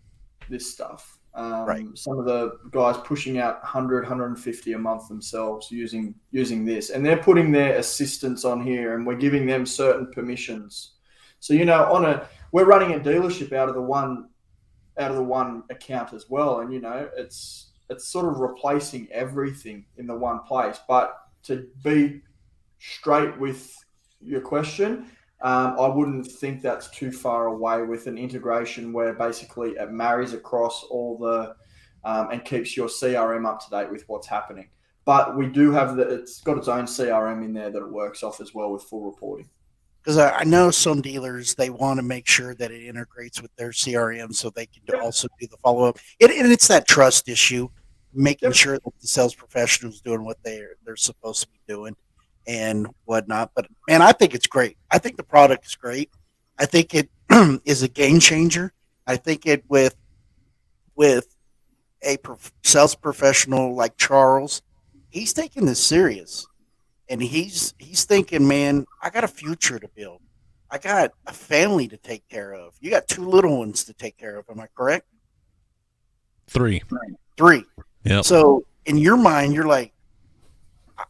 Speaker 6: this stuff.
Speaker 3: Right.
Speaker 6: Some of the guys pushing out 100, 150 a month themselves using this, and they're putting their assistants on here, and we're giving them certain permissions. So we're running a dealership out of the one account as well, and it's sort of replacing everything in the one place. But to be straight with your question, I wouldn't think that's too far away with an integration where basically it marries across all the and keeps your CRM up to date with what's happening. But we do have it's got its own CRM in there that it works off as well with full reporting.
Speaker 3: Because I know some dealers, they want to make sure that it integrates with their CRM so they can also do the follow-up. And it's that trust issue, making sure that the sales professional is doing what they're supposed to be doing and whatnot. But, man, I think it's great. I think the product is great. I think it is a game changer. I think it with a sales professional like Charles, he's taking this serious. And he's thinking, man, I got a future to build. I got a family to take care of. You got 2 little ones to take care of. Am I correct?
Speaker 7: 3.
Speaker 3: 3.
Speaker 7: Yeah.
Speaker 3: So in your mind, you're like,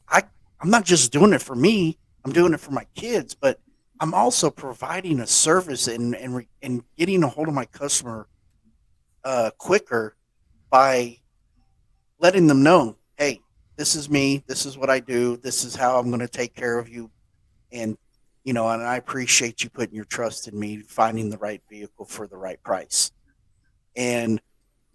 Speaker 3: I'm not just doing it for me. I'm doing it for my kids, but I'm also providing a service and getting a hold of my customer quicker by letting them know, hey, this is me. This is what I do. This is how I'm going to take care of you. And, and I appreciate you putting your trust in me, finding the right vehicle for the right price. And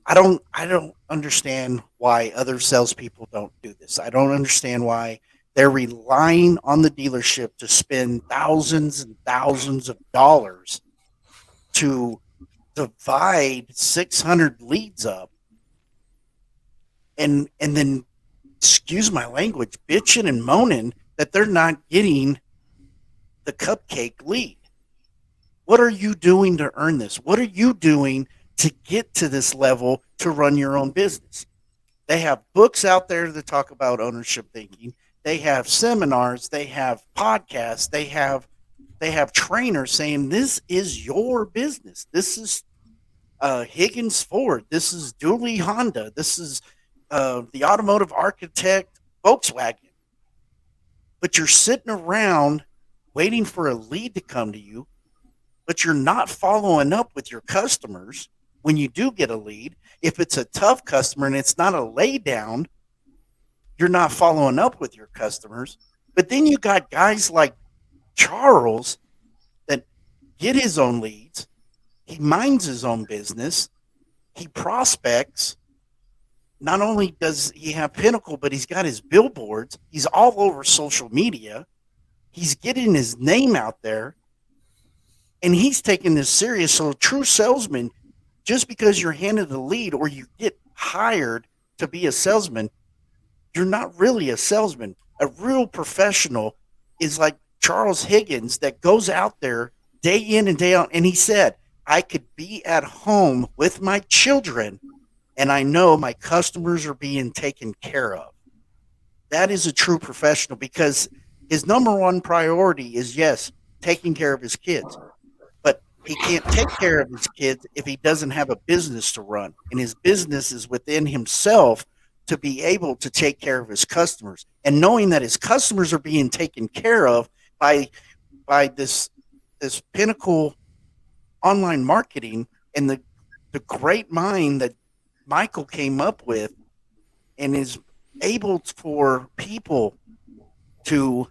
Speaker 3: I don't understand why other salespeople don't do this. I don't understand why they're relying on the dealership to spend thousands and thousands of dollars to divide 600 leads up and then, excuse my language, bitching and moaning that they're not getting the cupcake lead. What are you doing to earn this? What are you doing to get to this level to run your own business? They have books out there that talk about ownership thinking. they have seminars, they have podcasts, they have trainers saying this is your business. This is Higgins Ford. This is Dooley Honda. This is the automotive architect Volkswagen. But you're sitting around waiting for a lead to come to you, but you're not following up with your customers when you do get a lead. If it's a tough customer and it's not a lay down, you're not following up with your customers. But then you got guys like Charles that get his own leads. He minds his own business. He prospects. Not only does he have Pinnacle, but he's got his billboards. He's all over social media. He's getting his name out there. And he's taking this serious. So a true salesman, just because you're handed the lead or you get hired to be a salesman, you're not really a salesman. A real professional is like Charles Higgins that goes out there day in and day out. And he said, I could be at home with my children and I know my customers are being taken care of. That is a true professional because his number one priority is, yes, taking care of his kids. But he can't take care of his kids if he doesn't have a business to run. And his business is within himself to be able to take care of his customers. And knowing that his customers are being taken care of by this Pinnacle online marketing and the great mind that Michael came up with, and is able for people to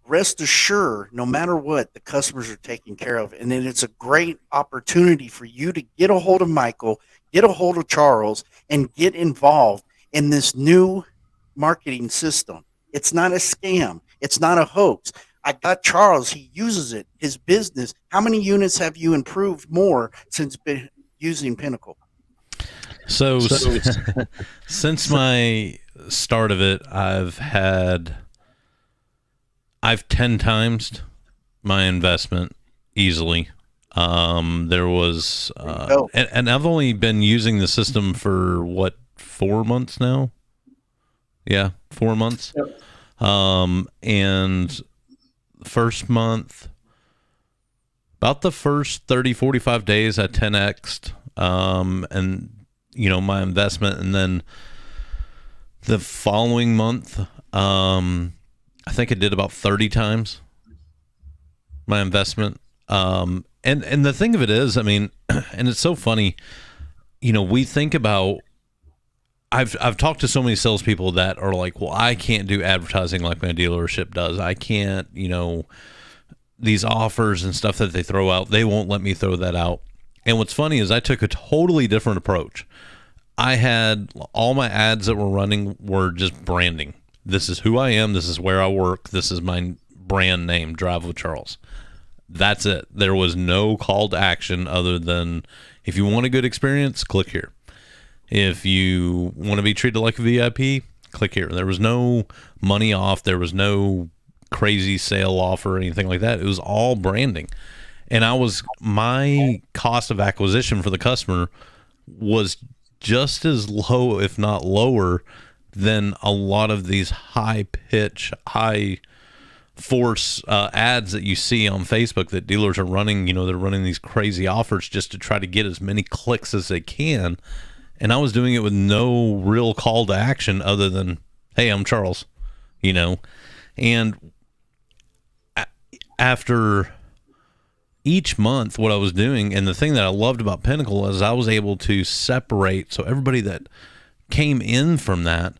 Speaker 3: rest assured, no matter what, the customers are taken care of. And then it's a great opportunity for you to get a hold of Michael, get a hold of Charles, and get involved in this new marketing system. It's not a scam. It's not a hoax. I got Charles. He uses it. His business. How many units have you improved more since been using Pinnacle?
Speaker 7: So since my start of it, I've 10 times my investment easily. There was, and I've only been using the system for 4 months now. Yeah, 4 months.
Speaker 6: Yep.
Speaker 7: And first month, about the first 30, 45 days, I 10x'd, and my investment. And then the following month, I think I did about 30 times my investment. And the thing of it is, I mean, and it's so funny, we think about, I've talked to so many salespeople that are like, well, I can't do advertising like my dealership does. I can't, these offers and stuff that they throw out, they won't let me throw that out. And what's funny is I took a totally different approach. I had all my ads that were running were just branding. This is who I am. This is where I work. This is my brand name, Drive with Charles. That's it. There was no call to action other than, if you want a good experience, click here. If you want to be treated like a VIP, click here. There was no money off. There was no crazy sale offer or anything like that. It was all branding. And my cost of acquisition for the customer was just as low, if not lower, than a lot of these high pitch, high force ads that you see on Facebook that dealers are running. They're running these crazy offers just to try to get as many clicks as they can. And I was doing it with no real call to action other than, hey, I'm Charles, and after each month, what I was doing, and the thing that I loved about Pinnacle is I was able to separate. So everybody that came in from that,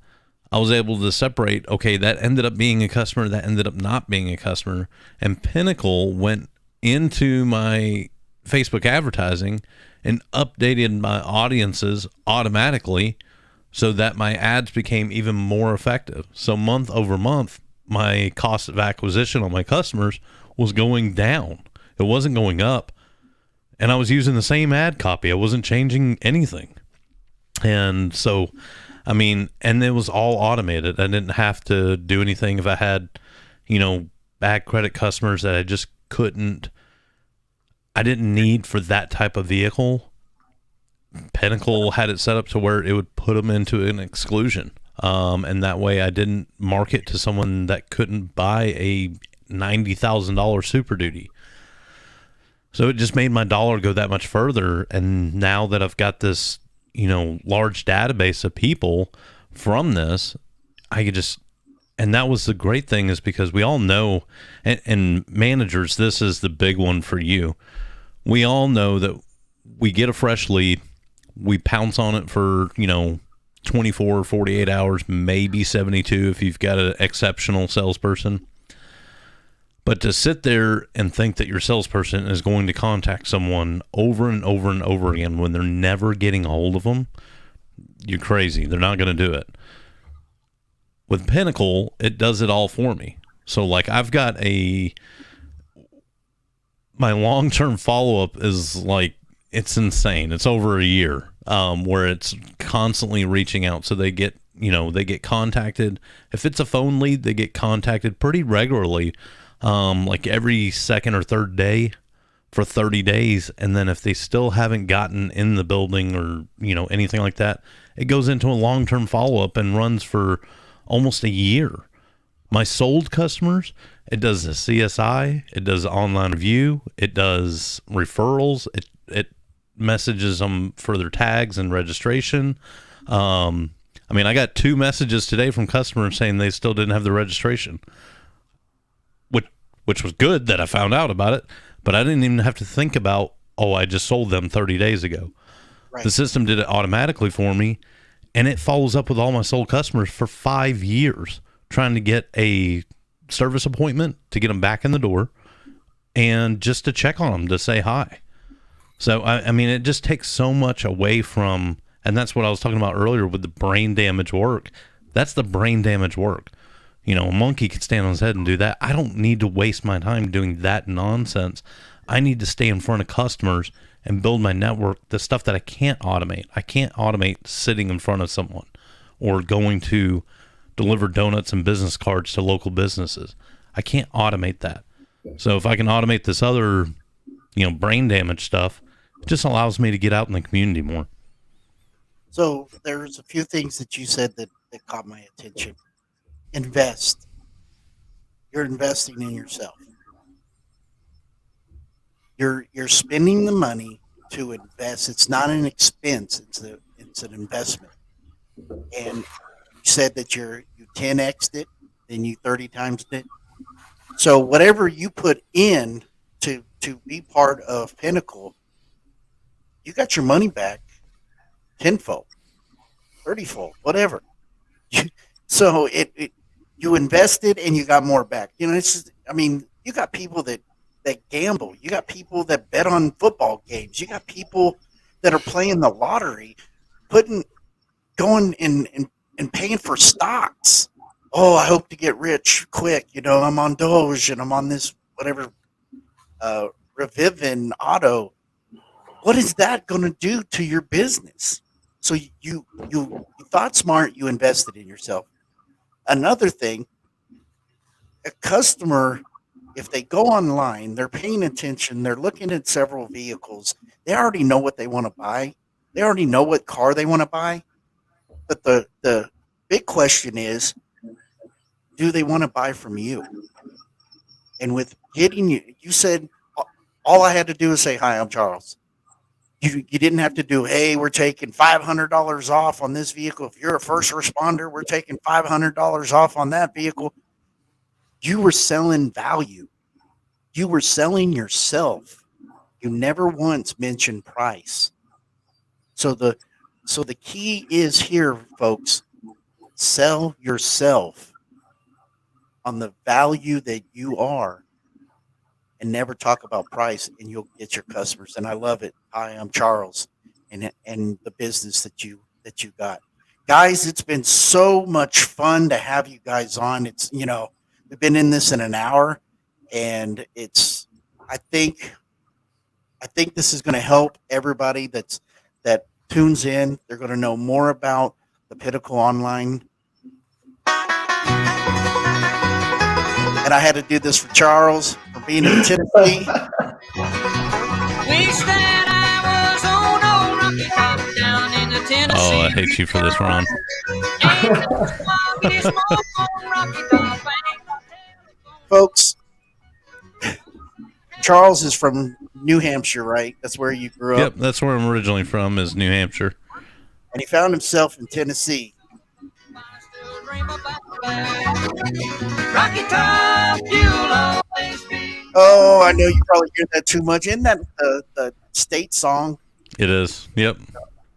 Speaker 7: I was able to separate, okay, that ended up being a customer, that ended up not being a customer. And Pinnacle went into my Facebook advertising and updated my audiences automatically so that my ads became even more effective. So month over month, my cost of acquisition on my customers was going down. It wasn't going up. And I was using the same ad copy. I wasn't changing anything. And so, I mean, and it was all automated. I didn't have to do anything. If I had, bad credit customers that I just I didn't need for that type of vehicle, Pinnacle had it set up to where it would put them into an exclusion. And that way I didn't market to someone that couldn't buy a $90,000 Super Duty. So it just made my dollar go that much further. And now that I've got this, large database of people from this, I could just, and that was the great thing, is because we all know, and managers, this is the big one for you. We all know that we get a fresh lead, we pounce on it for, 24, 48 hours, maybe 72 if you've got an exceptional salesperson. But to sit there and think that your salesperson is going to contact someone over and over and over again when they're never getting a hold of them, you're crazy. They're not going to do it. With Pinnacle, it does it all for me. So like I've got my long-term follow-up is like, it's insane. It's over a year, where it's constantly reaching out. So they get contacted. If it's a phone lead, they get contacted pretty regularly, like every second or third day for 30 days. And then if they still haven't gotten in the building or, anything like that, it goes into a long-term follow-up and runs for almost a year. My sold customers, it does the CSI, it does online review, it does referrals, it messages them for their tags and registration. I got 2 messages today from customers saying they still didn't have the registration, which was good that I found out about it, but I didn't even have to think about, I just sold them 30 days ago. Right. The system did it automatically for me, and it follows up with all my sold customers for 5 years, trying to get a service appointment to get them back in the door and just to check on them, to say hi. So, it just takes so much away from, and that's what I was talking about earlier with the brain damage work. That's the brain damage work. A monkey can stand on his head and do that. I don't need to waste my time doing that nonsense. I need to stay in front of customers and build my network, the stuff that I can't automate. I can't automate sitting in front of someone or going to deliver donuts and business cards to local businesses. I can't automate that. So if I can automate this other, brain damage stuff, it just allows me to get out in the community more.
Speaker 3: So there's a few things that you said that caught my attention. Invest. You're investing in yourself. You're spending the money to invest. It's not an expense. It's an investment. And you said that you 10x'd it, then you 30 times it. So whatever you put in to be part of Pinnacle, you got your money back tenfold, 30-fold, whatever. So you invested and you got more back. It's just, you got people that gamble. You got people that bet on football games. You got people that are playing the lottery, going and paying for stocks. Oh, I hope to get rich quick. I'm on Doge and I'm on this whatever, Revivin Auto. What is that going to do to your business? So you thought smart. You invested in yourself. Another thing, a customer, if they go online, they're paying attention, they're looking at several vehicles, they already know what they want to buy. They already know what car they want to buy. But the big question is, do they want to buy from you? And with getting you said, all I had to do is say, hi, I'm Charles. You didn't have to do, hey, we're taking $500 off on this vehicle. If you're a first responder, we're taking $500 off on that vehicle. You were selling value. You were selling yourself. You never once mentioned price. So the key is here, folks, sell yourself on the value that you are and never talk about price, and you'll get your customers. And I love it. Hi, I'm Charles, and the business that you got. Guys, it's been so much fun to have you guys on. It's, we've been in this in an hour, and I think this is going to help everybody that tunes in. They're going to know more about the Pinnacle Online. And I had to do this for Charles for being in Tennessee.
Speaker 7: Oh, I hate you for this, Ron.
Speaker 3: Folks, Charles is from New Hampshire, right? That's where you grew up.
Speaker 7: Yep, that's where I'm originally from, is New Hampshire.
Speaker 3: And he found himself in Tennessee. Oh, I know you probably hear that too much. Isn't that the state song?
Speaker 7: It is. Yep.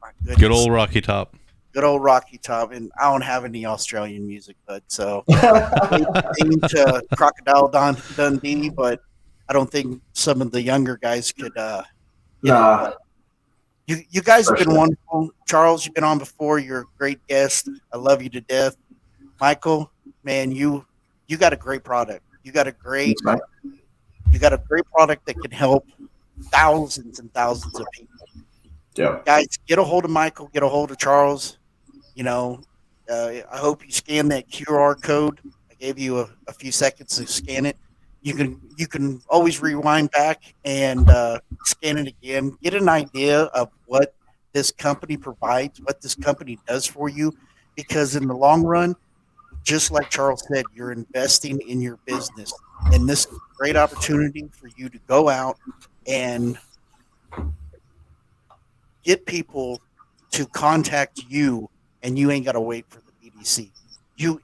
Speaker 3: My goodness.
Speaker 7: Good old Rocky Top.
Speaker 3: Good old Rocky Top. And I don't have any Australian music, but so to Crocodile Dundee, but I don't think some of the younger guys could.
Speaker 6: Nah.
Speaker 3: You guys have been wonderful. Charles, you've been on before. You're a great guest. I love you to death. Michael, man, you got a great product. You got a great product that can help thousands and thousands of people.
Speaker 6: Yeah.
Speaker 3: Guys, get a hold of Michael. Get a hold of Charles. You know, I hope you scan that QR code. I gave you a few seconds to scan it. You can always rewind back and scan it again. Get an idea of what this company provides, what this company does for you, because in the long run, just like Charles said, you're investing in your business, and this is a great opportunity for you to go out and get people to contact you, and you ain't got to wait for the BDC. You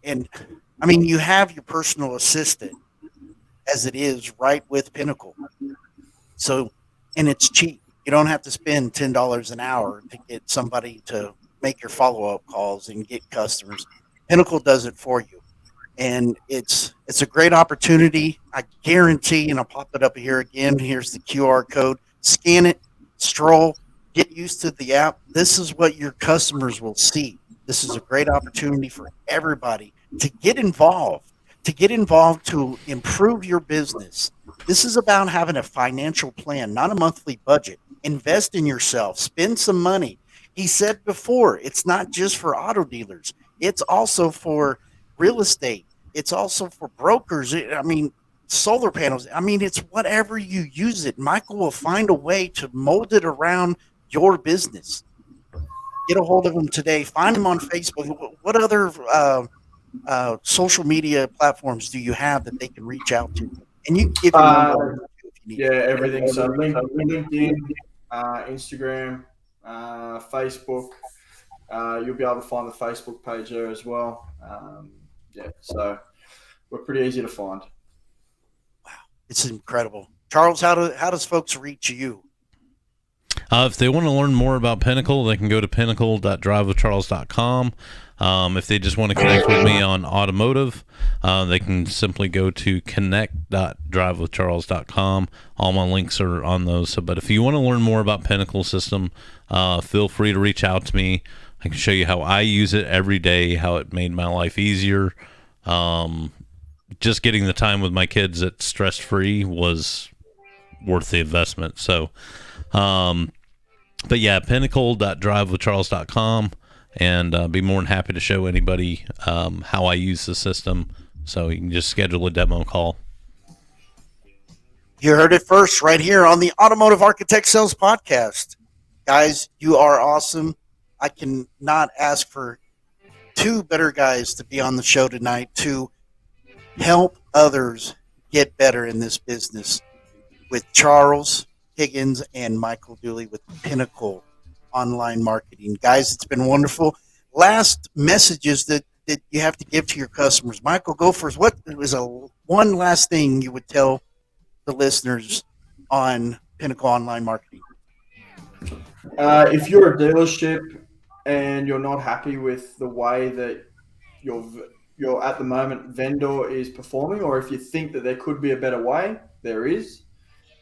Speaker 3: have your personal assistant as it is right with Pinnacle. So, and it's cheap. You don't have to spend $10 an hour to get somebody to make your follow-up calls and get customers. Pinnacle does it for you. And it's a great opportunity. I guarantee, and I'll pop it up here again. Here's the QR code. Scan it, stroll, get used to the app. This is what your customers will see. This is a great opportunity for everybody to get involved, to improve your business. This is about having a financial plan, not a monthly budget. Invest in yourself, spend some money. He said before, it's not just for auto dealers. It's also for real estate. It's also for brokers. Solar panels. It's whatever you use it. Michael will find a way to mold it around your business. Get a hold of him today. Find him on Facebook. What other social media platforms do you have that they can reach out to? And you give them if you need.
Speaker 6: Yeah, everything. So LinkedIn, Instagram, Facebook. You'll be able to find the Facebook page there as well. So we're pretty easy to find.
Speaker 3: Wow, it's incredible. Charles, how does folks reach you?
Speaker 7: If they want to learn more about Pinnacle, they can go to pinnacle.drivewithcharles.com. If they just want to connect with me on automotive, they can simply go to connect.drivewithcharles.com. All my links are on those. But if you want to learn more about Pinnacle system, feel free to reach out to me. I can show you how I use it every day, how it made my life easier. Just getting the time with my kids that's stress-free was worth the investment. So, but yeah, pinnacle.drivewithcharles.com, and be more than happy to show anybody how I use the system. So you can just schedule a demo call.
Speaker 3: You heard it first right here on the Automotive Architect Sales Podcast. Guys, you are awesome. I cannot ask for two better guys to be on the show tonight to help others get better in this business, with Charles Higgins and Michael Dooley with Pinnacle Online Marketing. Guys, it's been wonderful. Last messages that you have to give to your customers. Michael, go first. What is one last thing you would tell the listeners on Pinnacle Online Marketing?
Speaker 6: If you're a dealership and you're not happy with the way that your at the moment vendor is performing, or if you think that there could be a better way, there is.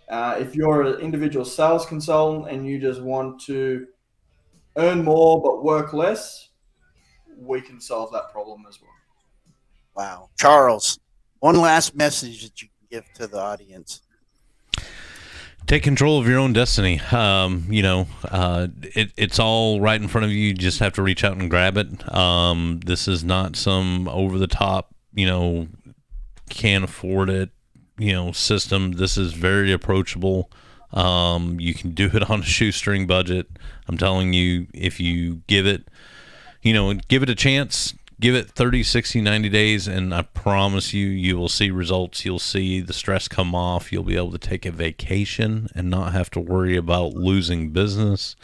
Speaker 6: If you're an individual sales consultant and you just want to earn more but work less, we can solve that problem as well.
Speaker 3: Wow. Charles, one last message that you can give to the audience.
Speaker 7: Take control of your own destiny. It's all right in front of you. You just have to reach out and grab it. This is not some over-the-top, can't afford it, system. This is very approachable. You can do it on a shoestring budget. I'm telling you, if you give it a chance, give it 30, 60, 90 days, and I promise you, you will see results. You'll see the stress come off. You'll be able to take a vacation and not have to worry about losing business.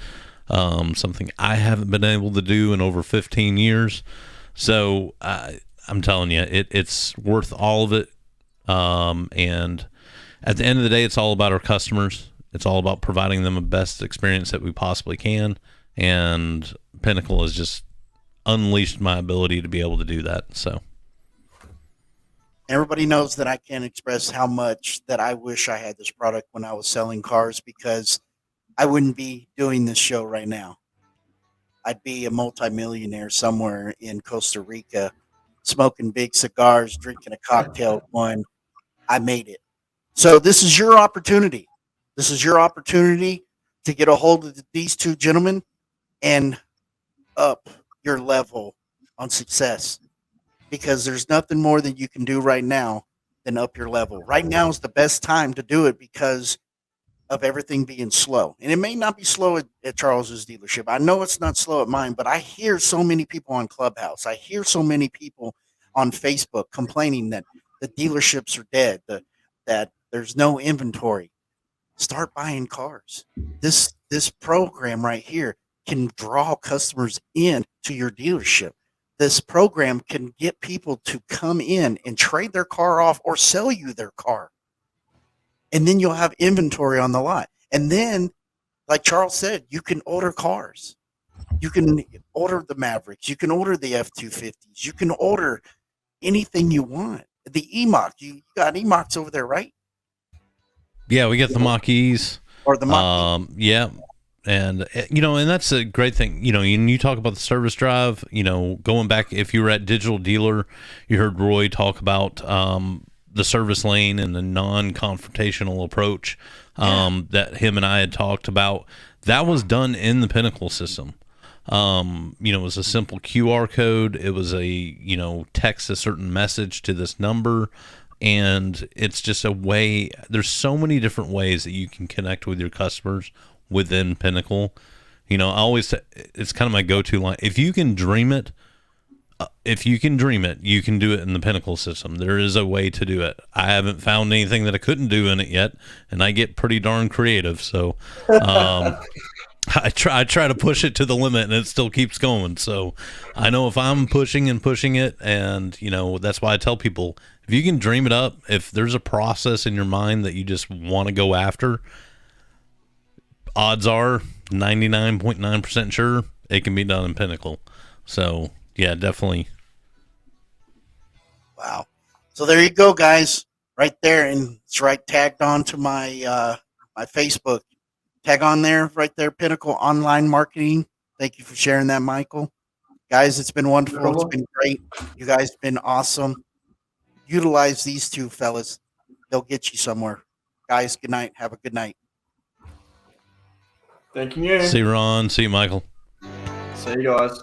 Speaker 7: Something I haven't been able to do in over 15 years. So I'm telling you, it's worth all of it. And at the end of the day, it's all about our customers. It's all about providing them the best experience that we possibly can. And Pinnacle has just unleashed my ability to be able to do that. So
Speaker 3: everybody knows that I can't express how much that I wish I had this product when I was selling cars, because I wouldn't be doing this show right now. I'd be a multimillionaire somewhere in Costa Rica, smoking big cigars, drinking a cocktail, going, I made it. So this is your opportunity. This is your opportunity to get a hold of these two gentlemen and up your level on success, because there's nothing more that you can do right now than up your level. Right now is the best time to do it because of everything being slow. And it may not be slow at Charles's dealership. I know it's not slow at mine, but I hear so many people on Clubhouse. I hear so many people on Facebook complaining that the dealerships are dead, that there's no inventory. Start buying cars. This program right here can draw customers in to your dealership. This program can get people to come in and trade their car off or sell you their car. And then you'll have inventory on the lot. And then, like Charles said, you can order cars. You can order the Mavericks. You can order the F-250s. You can order anything you want. The E-Mach. You got E-Machs over there, right?
Speaker 7: Yeah, we got the Mach-E's.
Speaker 3: Or the Mach-E.
Speaker 7: Yeah. And, and that's a great thing. You talk about the service drive, going back, if you were at Digital Dealer, you heard Roy talk about the service lane and the non-confrontational approach that him and I had talked about. That was done in the Pinnacle system. It was a simple QR code. It was text a certain message to this number. And it's just a way, there's so many different ways that you can connect with your customers within Pinnacle. I always, it's kind of my go-to line. If you can dream it, you can do it in the Pinnacle system. There is a way to do it. I haven't found anything that I couldn't do in it yet, and I get pretty darn creative. So I try to push it to the limit, and it still keeps going. So I know if I'm pushing it, and that's why I tell people, if you can dream it up, if there's a process in your mind that you just want to go after, odds are 99.9% sure it can be done in Pinnacle. So yeah, definitely.
Speaker 3: Wow. So there you go, guys. Right there, and it's right tagged on to my my Facebook. Tag on there, right there, Pinnacle Online Marketing. Thank you for sharing that, Michael. Guys, it's been wonderful. It's been great. You guys have been awesome. Utilize these two fellas. They'll get you somewhere. Guys, good night. Have a good night.
Speaker 6: Thank you.
Speaker 7: See you, Ron. See you, Michael.
Speaker 6: See you guys.